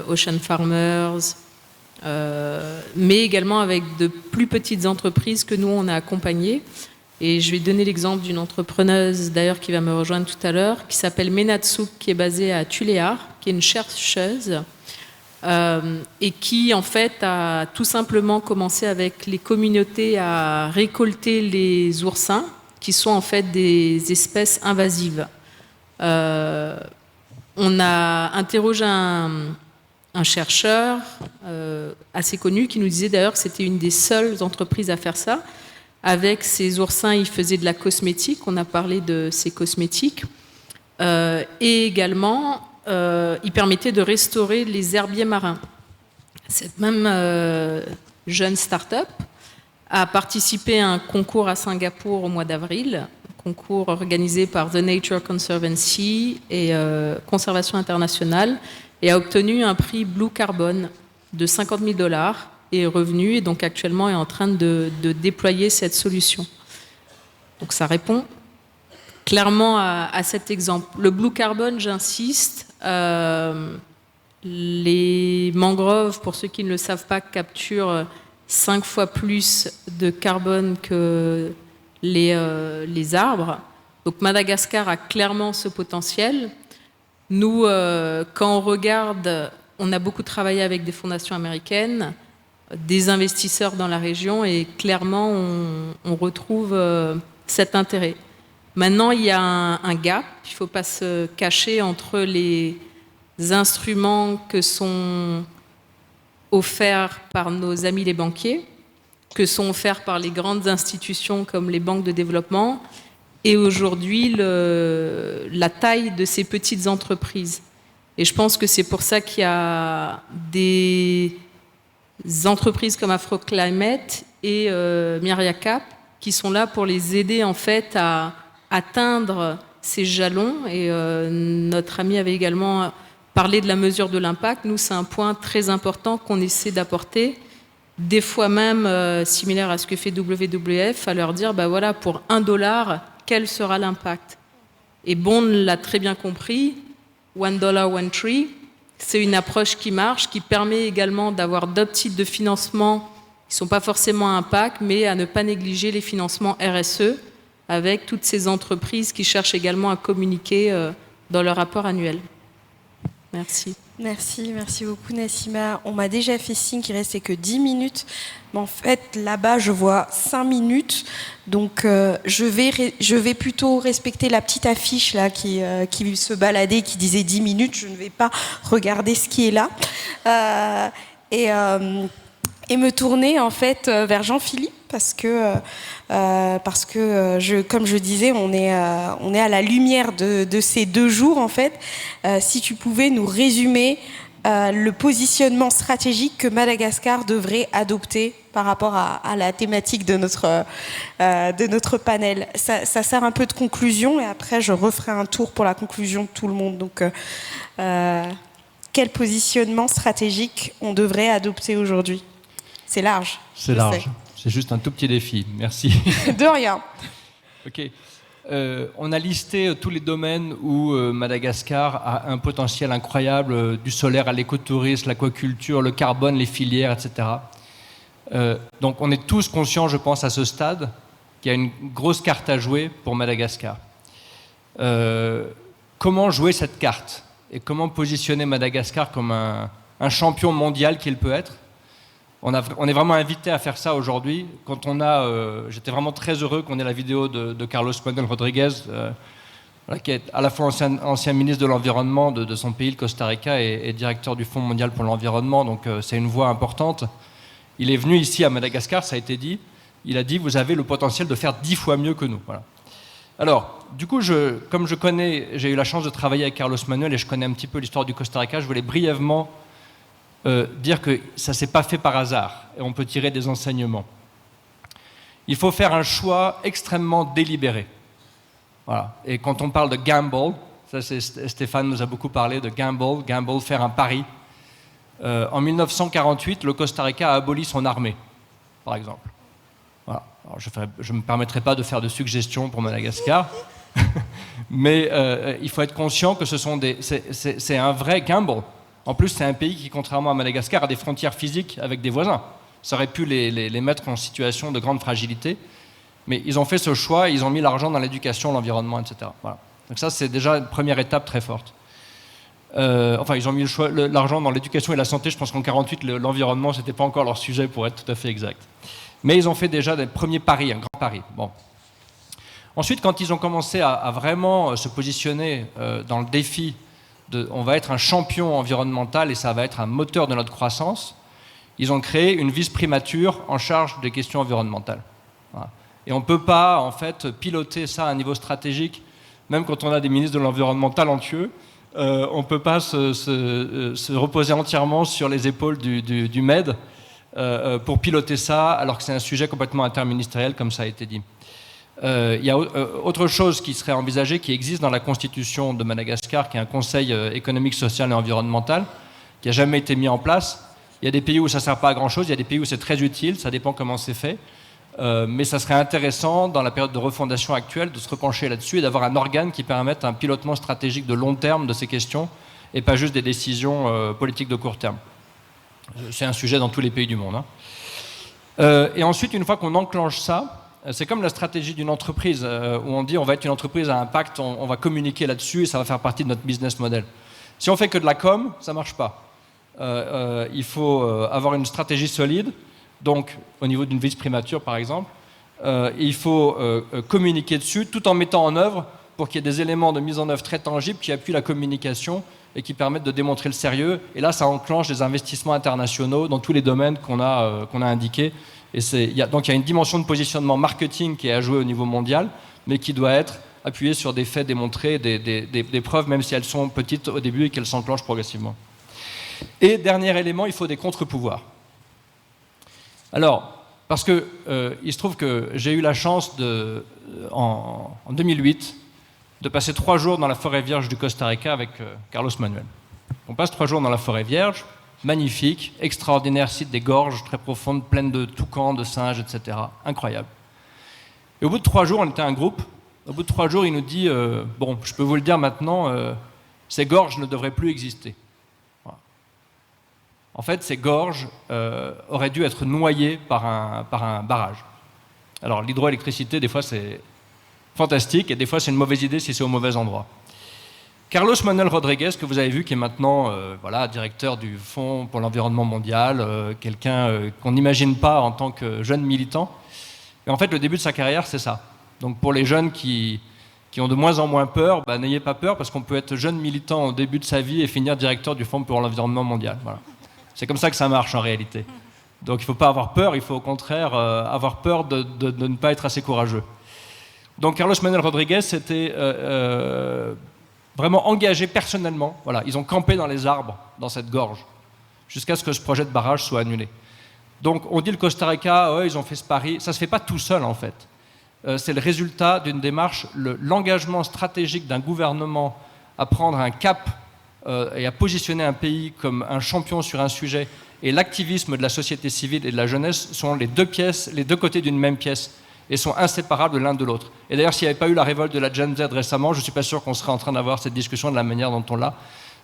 Ocean Farmers, mais également avec de plus petites entreprises que nous on a accompagnées. Et je vais donner l'exemple d'une entrepreneuse d'ailleurs qui va me rejoindre tout à l'heure, qui s'appelle Menatsuk, qui est basée à Tuléar, qui est une chercheuse et qui en fait a tout simplement commencé avec les communautés à récolter les oursins, qui sont en fait des espèces invasives. On a interrogé un un chercheur assez connu qui nous disait d'ailleurs que c'était une des seules entreprises à faire ça. Avec ces oursins, il faisait de la cosmétique, on a parlé de ces cosmétiques, et également, il permettait de restaurer les herbiers marins. Cette même jeune start-up a participé à un concours à Singapour au mois d'avril, concours organisé par The Nature Conservancy et Conservation Internationale, et a obtenu un prix Blue Carbon de $50 000 et est revenu, et donc actuellement est en train de déployer cette solution. Donc ça répond clairement à cet exemple. Le Blue Carbon, j'insiste, les mangroves, pour ceux qui ne le savent pas, capturent 5 fois plus de carbone que les arbres. Donc Madagascar a clairement ce potentiel. Nous, quand on regarde, on a beaucoup travaillé avec des fondations américaines, des investisseurs dans la région, et clairement on retrouve cet intérêt. Maintenant, il y a un gap, il ne faut pas se cacher entre les instruments que sont offerts par nos amis les banquiers, que sont offerts par les grandes institutions comme les banques de développement, et aujourd'hui la taille de ces petites entreprises. Et je pense que c'est pour ça qu'il y a des entreprises comme Afroclimate et Myriacap qui sont là pour les aider en fait à atteindre ces jalons. Et notre ami avait également parlé de la mesure de l'impact. Nous, c'est un point très important qu'on essaie d'apporter, des fois même similaire à ce que fait WWF, à leur dire, bah voilà, pour $1, quel sera l'impact? Et Bond l'a très bien compris, $1, 1 tree, c'est une approche qui marche, qui permet également d'avoir d'autres types de financements qui ne sont pas forcément à impact, mais à ne pas négliger les financements RSE, avec toutes ces entreprises qui cherchent également à communiquer dans leur rapport annuel. Merci. Merci beaucoup Nassima. On m'a déjà fait signe qu'il restait que 10 minutes, mais en fait là-bas je vois 5 minutes, donc je vais plutôt respecter la petite affiche là qui se baladait, qui disait 10 minutes, je ne vais pas regarder ce qui est là, et me tourner en fait vers Jean-Philippe, parce que comme je disais, on est à la lumière de ces 2 jours en fait. Si tu pouvais nous résumer le positionnement stratégique que Madagascar devrait adopter par rapport à la thématique de notre panel. Ça sert un peu de conclusion, et après je referai un tour pour la conclusion de tout le monde. Donc, quel positionnement stratégique on devrait adopter aujourd'hui? C'est large. C'est large. C'est juste un tout petit défi. Merci. De rien. Ok. On a listé tous les domaines où Madagascar a un potentiel incroyable, du solaire à l'écotourisme, l'aquaculture, le carbone, les filières, etc. Donc on est tous conscients, je pense, à ce stade, qu'il y a une grosse carte à jouer pour Madagascar. Comment jouer cette carte? Et comment positionner Madagascar comme un champion mondial qu'il peut être? On est vraiment invité à faire ça aujourd'hui. J'étais vraiment très heureux qu'on ait la vidéo de Carlos Manuel Rodriguez, qui est à la fois ancien ministre de l'Environnement de son pays, le Costa Rica, et directeur du Fonds mondial pour l'environnement. Donc c'est une voix importante. Il est venu ici à Madagascar, ça a été dit. Il a dit, vous avez le potentiel de faire 10 fois mieux que nous. Voilà. Alors, du coup, comme j'ai eu la chance de travailler avec Carlos Manuel et je connais un petit peu l'histoire du Costa Rica, je voulais brièvement dire que ça ne s'est pas fait par hasard et on peut tirer des enseignements. Il faut faire un choix extrêmement délibéré. Voilà. Et quand on parle de gamble, Stéphane nous a beaucoup parlé de gamble, faire un pari. En 1948, le Costa Rica a aboli son armée, par exemple. Voilà. Alors, je ne me permettrai pas de faire de suggestions pour Madagascar, mais il faut être conscient que c'est un vrai gamble. En plus, c'est un pays qui, contrairement à Madagascar, a des frontières physiques avec des voisins. Ça aurait pu les mettre en situation de grande fragilité. Mais ils ont fait ce choix, ils ont mis l'argent dans l'éducation, l'environnement, etc. Voilà. Donc ça, c'est déjà une première étape très forte. Ils ont mis l'argent dans l'éducation et la santé. Je pense qu'en 1948, l'environnement, ce n'était pas encore leur sujet, pour être tout à fait exact. Mais ils ont fait déjà des premiers paris, un grand pari. Bon. Ensuite, quand ils ont commencé à vraiment se positionner dans le défi on va être un champion environnemental et ça va être un moteur de notre croissance, ils ont créé une vice-primature en charge des questions environnementales. Voilà. Et on ne peut pas, en fait, piloter ça à un niveau stratégique, même quand on a des ministres de l'environnement talentueux. On ne peut pas se reposer entièrement sur les épaules du MED pour piloter ça, alors que c'est un sujet complètement interministériel, comme ça a été dit. Il y a autre chose qui serait envisagée, qui existe dans la constitution de Madagascar, qui est un conseil économique, social et environnemental, qui n'a jamais été mis en place. Il y a des pays où ça ne sert pas à grand-chose, il y a des pays où c'est très utile, ça dépend comment c'est fait. Mais ça serait intéressant, dans la période de refondation actuelle, de se repencher là-dessus et d'avoir un organe qui permette un pilotement stratégique de long terme de ces questions et pas juste des décisions politiques de court terme. C'est un sujet dans tous les pays du monde. Et ensuite, une fois qu'on enclenche ça, c'est comme la stratégie d'une entreprise où on dit on va être une entreprise à impact, on va communiquer là-dessus et ça va faire partie de notre business model. Si on fait que de la com, ça ne marche pas. Il faut avoir une stratégie solide. Donc, au niveau d'une vice-primature, par exemple, il faut communiquer dessus tout en mettant en œuvre pour qu'il y ait des éléments de mise en œuvre très tangibles qui appuient la communication et qui permettent de démontrer le sérieux. Et là, ça enclenche des investissements internationaux dans tous les domaines qu'on a indiqués. Et donc, il y a une dimension de positionnement marketing qui est à jouer au niveau mondial, mais qui doit être appuyée sur des faits démontrés, des preuves, même si elles sont petites au début et qu'elles s'enclenchent progressivement. Et dernier élément, il faut des contre-pouvoirs. Alors, parce que il se trouve que j'ai eu la chance en 2008 de passer 3 jours dans la forêt vierge du Costa Rica avec Carlos Manuel. On passe 3 jours dans la forêt vierge, magnifique, extraordinaire site, des gorges très profondes, pleines de toucans, de singes, etc. Incroyable. Et au bout de 3 jours, on était un groupe. Au bout de 3 jours, il nous dit bon, je peux vous le dire maintenant, ces gorges ne devraient plus exister. En fait, ces gorges auraient dû être noyées par un barrage. Alors, l'hydroélectricité, des fois, c'est fantastique, et des fois, c'est une mauvaise idée si c'est au mauvais endroit. Carlos Manuel Rodriguez, que vous avez vu, qui est maintenant directeur du Fonds pour l'environnement mondial, quelqu'un qu'on n'imagine pas en tant que jeune militant. Et en fait, le début de sa carrière, c'est ça. Donc, pour les jeunes qui ont de moins en moins peur, n'ayez pas peur, parce qu'on peut être jeune militant au début de sa vie et finir directeur du Fonds pour l'environnement mondial. Voilà. C'est comme ça que ça marche en réalité. Donc il ne faut pas avoir peur, il faut au contraire avoir peur de ne pas être assez courageux. Donc Carlos Manuel Rodriguez s'était vraiment engagé personnellement. Voilà, ils ont campé dans les arbres, dans cette gorge, jusqu'à ce que ce projet de barrage soit annulé. Donc on dit le Costa Rica, ils ont fait ce pari. Ça ne se fait pas tout seul en fait. C'est le résultat d'une démarche, l'engagement stratégique d'un gouvernement à prendre un cap et à positionner un pays comme un champion sur un sujet, et l'activisme de la société civile et de la jeunesse sont les deux côtés d'une même pièce, et sont inséparables l'un de l'autre. Et d'ailleurs, s'il n'y avait pas eu la révolte de la Gen Z récemment, je ne suis pas sûr qu'on serait en train d'avoir cette discussion de la manière dont on l'a.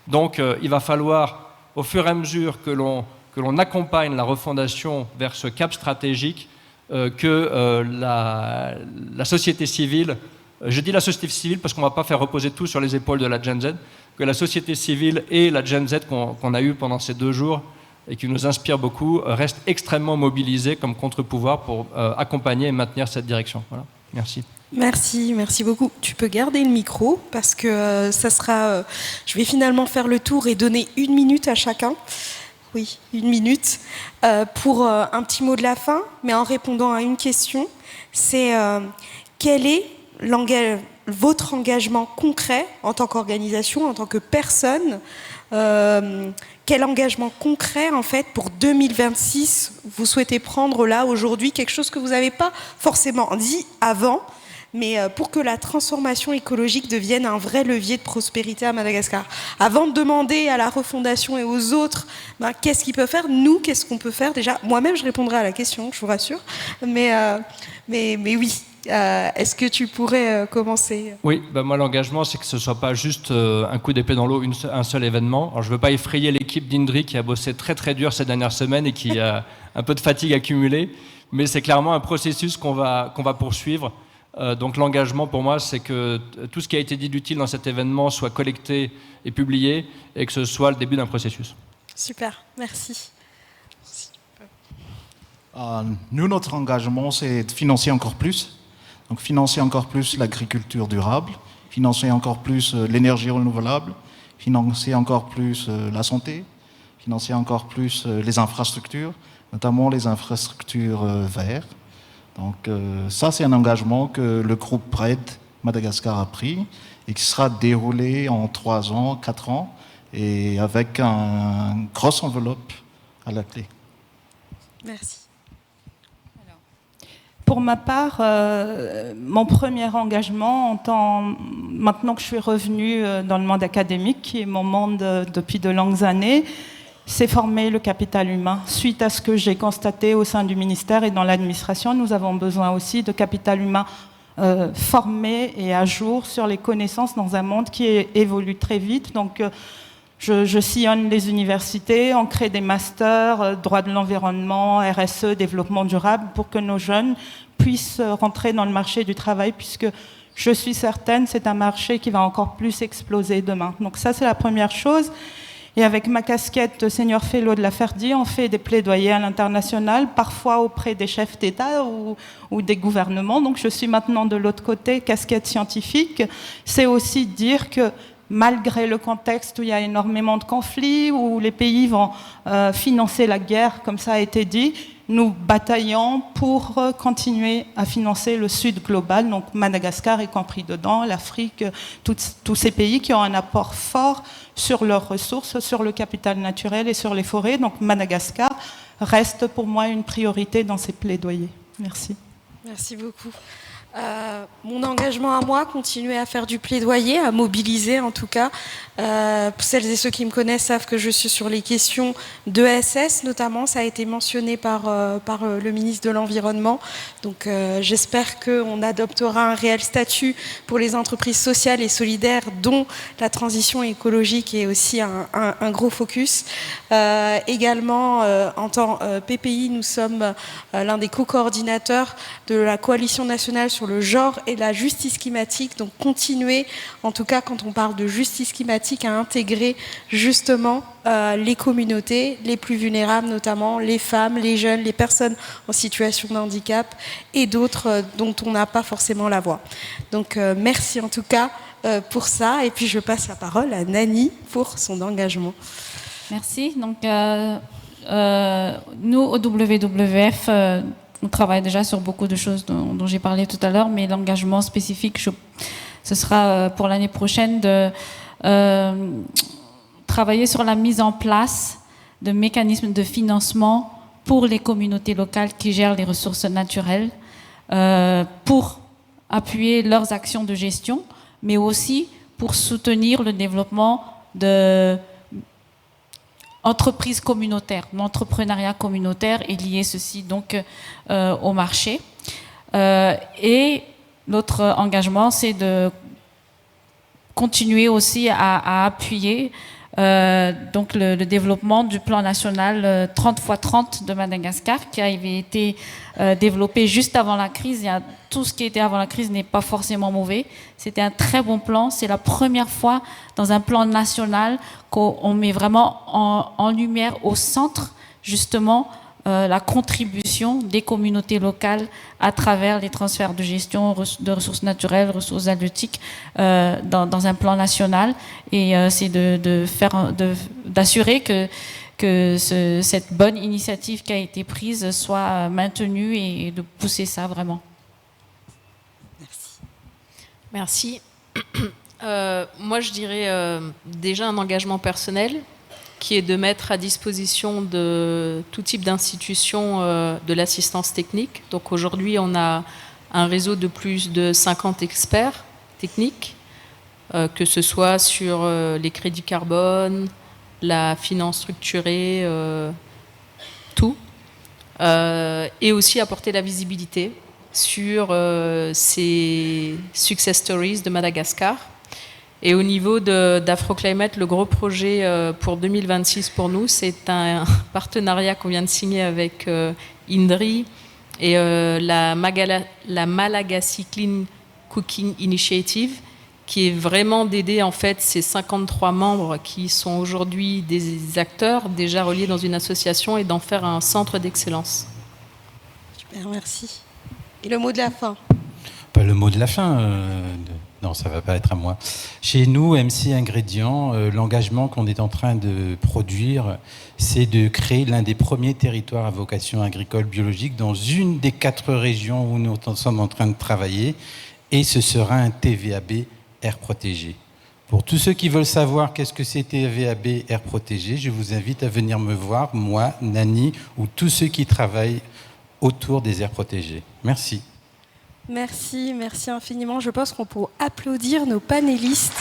Donc il va falloir, au fur et à mesure que l'on accompagne la refondation vers ce cap stratégique, que la société civile, je dis la société civile parce qu'on ne va pas faire reposer tout sur les épaules de la Gen Z, que la société civile et la Gen Z qu'on a eue pendant ces 2 jours et qui nous inspire beaucoup, restent extrêmement mobilisés comme contre-pouvoir pour accompagner et maintenir cette direction. Voilà. Merci. Merci beaucoup. Tu peux garder le micro parce que ça sera... je vais finalement faire le tour et donner 1 minute à chacun. Oui, 1 minute. Pour un petit mot de la fin, mais en répondant à une question, c'est quel est votre engagement concret en tant qu'organisation, en tant que personne, quel engagement concret en fait pour 2026 vous souhaitez prendre là aujourd'hui, quelque chose que vous n'avez pas forcément dit avant, mais pour que la transformation écologique devienne un vrai levier de prospérité à Madagascar. Avant de demander à la refondation et aux autres qu'est-ce qu'ils peuvent faire, nous, qu'est-ce qu'on peut faire déjà. Moi-même, je répondrai à la question, je vous rassure, mais oui. Est-ce que tu pourrais commencer ? Oui, moi l'engagement c'est que ce ne soit pas juste un coup d'épée dans l'eau, un seul événement. Alors je ne veux pas effrayer l'équipe d'Indri qui a bossé très très dur ces dernières semaines et qui a un peu de fatigue accumulée, mais c'est clairement un processus qu'on va poursuivre. Donc l'engagement pour moi c'est que tout ce qui a été dit d'utile dans cet événement soit collecté et publié et que ce soit le début d'un processus. Super, merci. Nous, notre engagement c'est de financer encore plus. Donc financer encore plus l'agriculture durable, financer encore plus l'énergie renouvelable, financer encore plus la santé, financer encore plus les infrastructures, notamment les infrastructures vertes. Donc ça, c'est un engagement que le groupe PRED Madagascar a pris et qui sera déroulé en 3 ans, 4 ans, et avec une grosse enveloppe à la clé. Merci. Pour ma part, mon premier engagement, maintenant que je suis revenue dans le monde académique, qui est mon monde depuis de longues années, c'est former le capital humain. Suite à ce que j'ai constaté au sein du ministère et dans l'administration, nous avons besoin aussi de capital humain formé et à jour sur les connaissances dans un monde qui évolue très vite. Donc, je sillonne les universités, on crée des masters, droit de l'environnement, RSE, développement durable, pour que nos jeunes puissent rentrer dans le marché du travail, puisque je suis certaine, c'est un marché qui va encore plus exploser demain. Donc ça, c'est la première chose. Et avec ma casquette de senior fellow de la FERDI, on fait des plaidoyers à l'international, parfois auprès des chefs d'État ou des gouvernements. Donc je suis maintenant de l'autre côté, casquette scientifique. C'est aussi dire que malgré le contexte où il y a énormément de conflits, où les pays vont financer la guerre, comme ça a été dit, nous bataillons pour continuer à financer le Sud global, donc Madagascar y compris dedans, l'Afrique, tous ces pays qui ont un apport fort sur leurs ressources, sur le capital naturel et sur les forêts. Donc Madagascar reste pour moi une priorité dans ces plaidoyers. Merci. Merci beaucoup. Mon engagement à moi, continuer à faire du plaidoyer, à mobiliser en tout cas. Celles et ceux qui me connaissent savent que je suis sur les questions d'ESS, notamment. Ça a été mentionné par le ministre de l'Environnement. Donc j'espère qu'on adoptera un réel statut pour les entreprises sociales et solidaires, dont la transition écologique est aussi un gros focus. Également, en tant que PPI, nous sommes l'un des co-coordinateurs de la coalition nationale sur le genre et la justice climatique. Donc continuer, en tout cas quand on parle de justice climatique, à intégrer justement les communautés les plus vulnérables, notamment les femmes, les jeunes, les personnes en situation de handicap et d'autres dont on n'a pas forcément la voix. Donc merci en tout cas pour ça. Et puis je passe la parole à Nani pour son engagement. Merci. Donc nous au WWF, on travaille déjà sur beaucoup de choses dont j'ai parlé tout à l'heure, mais l'engagement spécifique, ce sera pour l'année prochaine de travailler sur la mise en place de mécanismes de financement pour les communautés locales qui gèrent les ressources naturelles, pour appuyer leurs actions de gestion, mais aussi pour soutenir le développement de entreprises communautaires. L'entrepreneuriat communautaire est lié ceci donc au marché. Et l'autre engagement, c'est de continuer aussi à appuyer donc le développement du plan national 30x30 de Madagascar, qui avait été développé juste avant la crise. Tout ce qui était avant la crise n'est pas forcément mauvais. C'était un très bon plan. C'est la première fois dans un plan national qu'on met vraiment en lumière au centre justement la contribution des communautés locales à travers les transferts de gestion de ressources naturelles, ressources halieutiques dans un plan national. Et c'est d'assurer que cette bonne initiative qui a été prise soit maintenue et de pousser ça vraiment. Merci. Moi, je dirais déjà un engagement personnel qui est de mettre à disposition de tout type d'institutions de l'assistance technique. Donc aujourd'hui, on a un réseau de plus de 50 experts techniques, que ce soit sur les crédits carbone, la finance structurée, tout. Et aussi apporter la visibilité sur ces success stories de Madagascar. Et au niveau d'Afroclimate, le gros projet pour 2026 pour nous, c'est un partenariat qu'on vient de signer avec INDRI et la Malagasy Clean Cooking Initiative, qui est vraiment d'aider en fait ces 53 membres qui sont aujourd'hui des acteurs déjà reliés dans une association et d'en faire un centre d'excellence. Super, merci. Et le mot de la fin? Le mot de la fin, Non, ça ne va pas être à moi. Chez nous, MC Ingrédients, l'engagement qu'on est en train de produire, c'est de créer l'un des premiers territoires à vocation agricole biologique dans une des 4 régions où nous sommes en train de travailler, et ce sera un TVAB air protégé. Pour tous ceux qui veulent savoir qu'est-ce que c'est TVAB air protégé, je vous invite à venir me voir, moi, Nani, ou tous ceux qui travaillent autour des aires protégées. Merci. Merci infiniment. Je pense qu'on peut applaudir nos panélistes.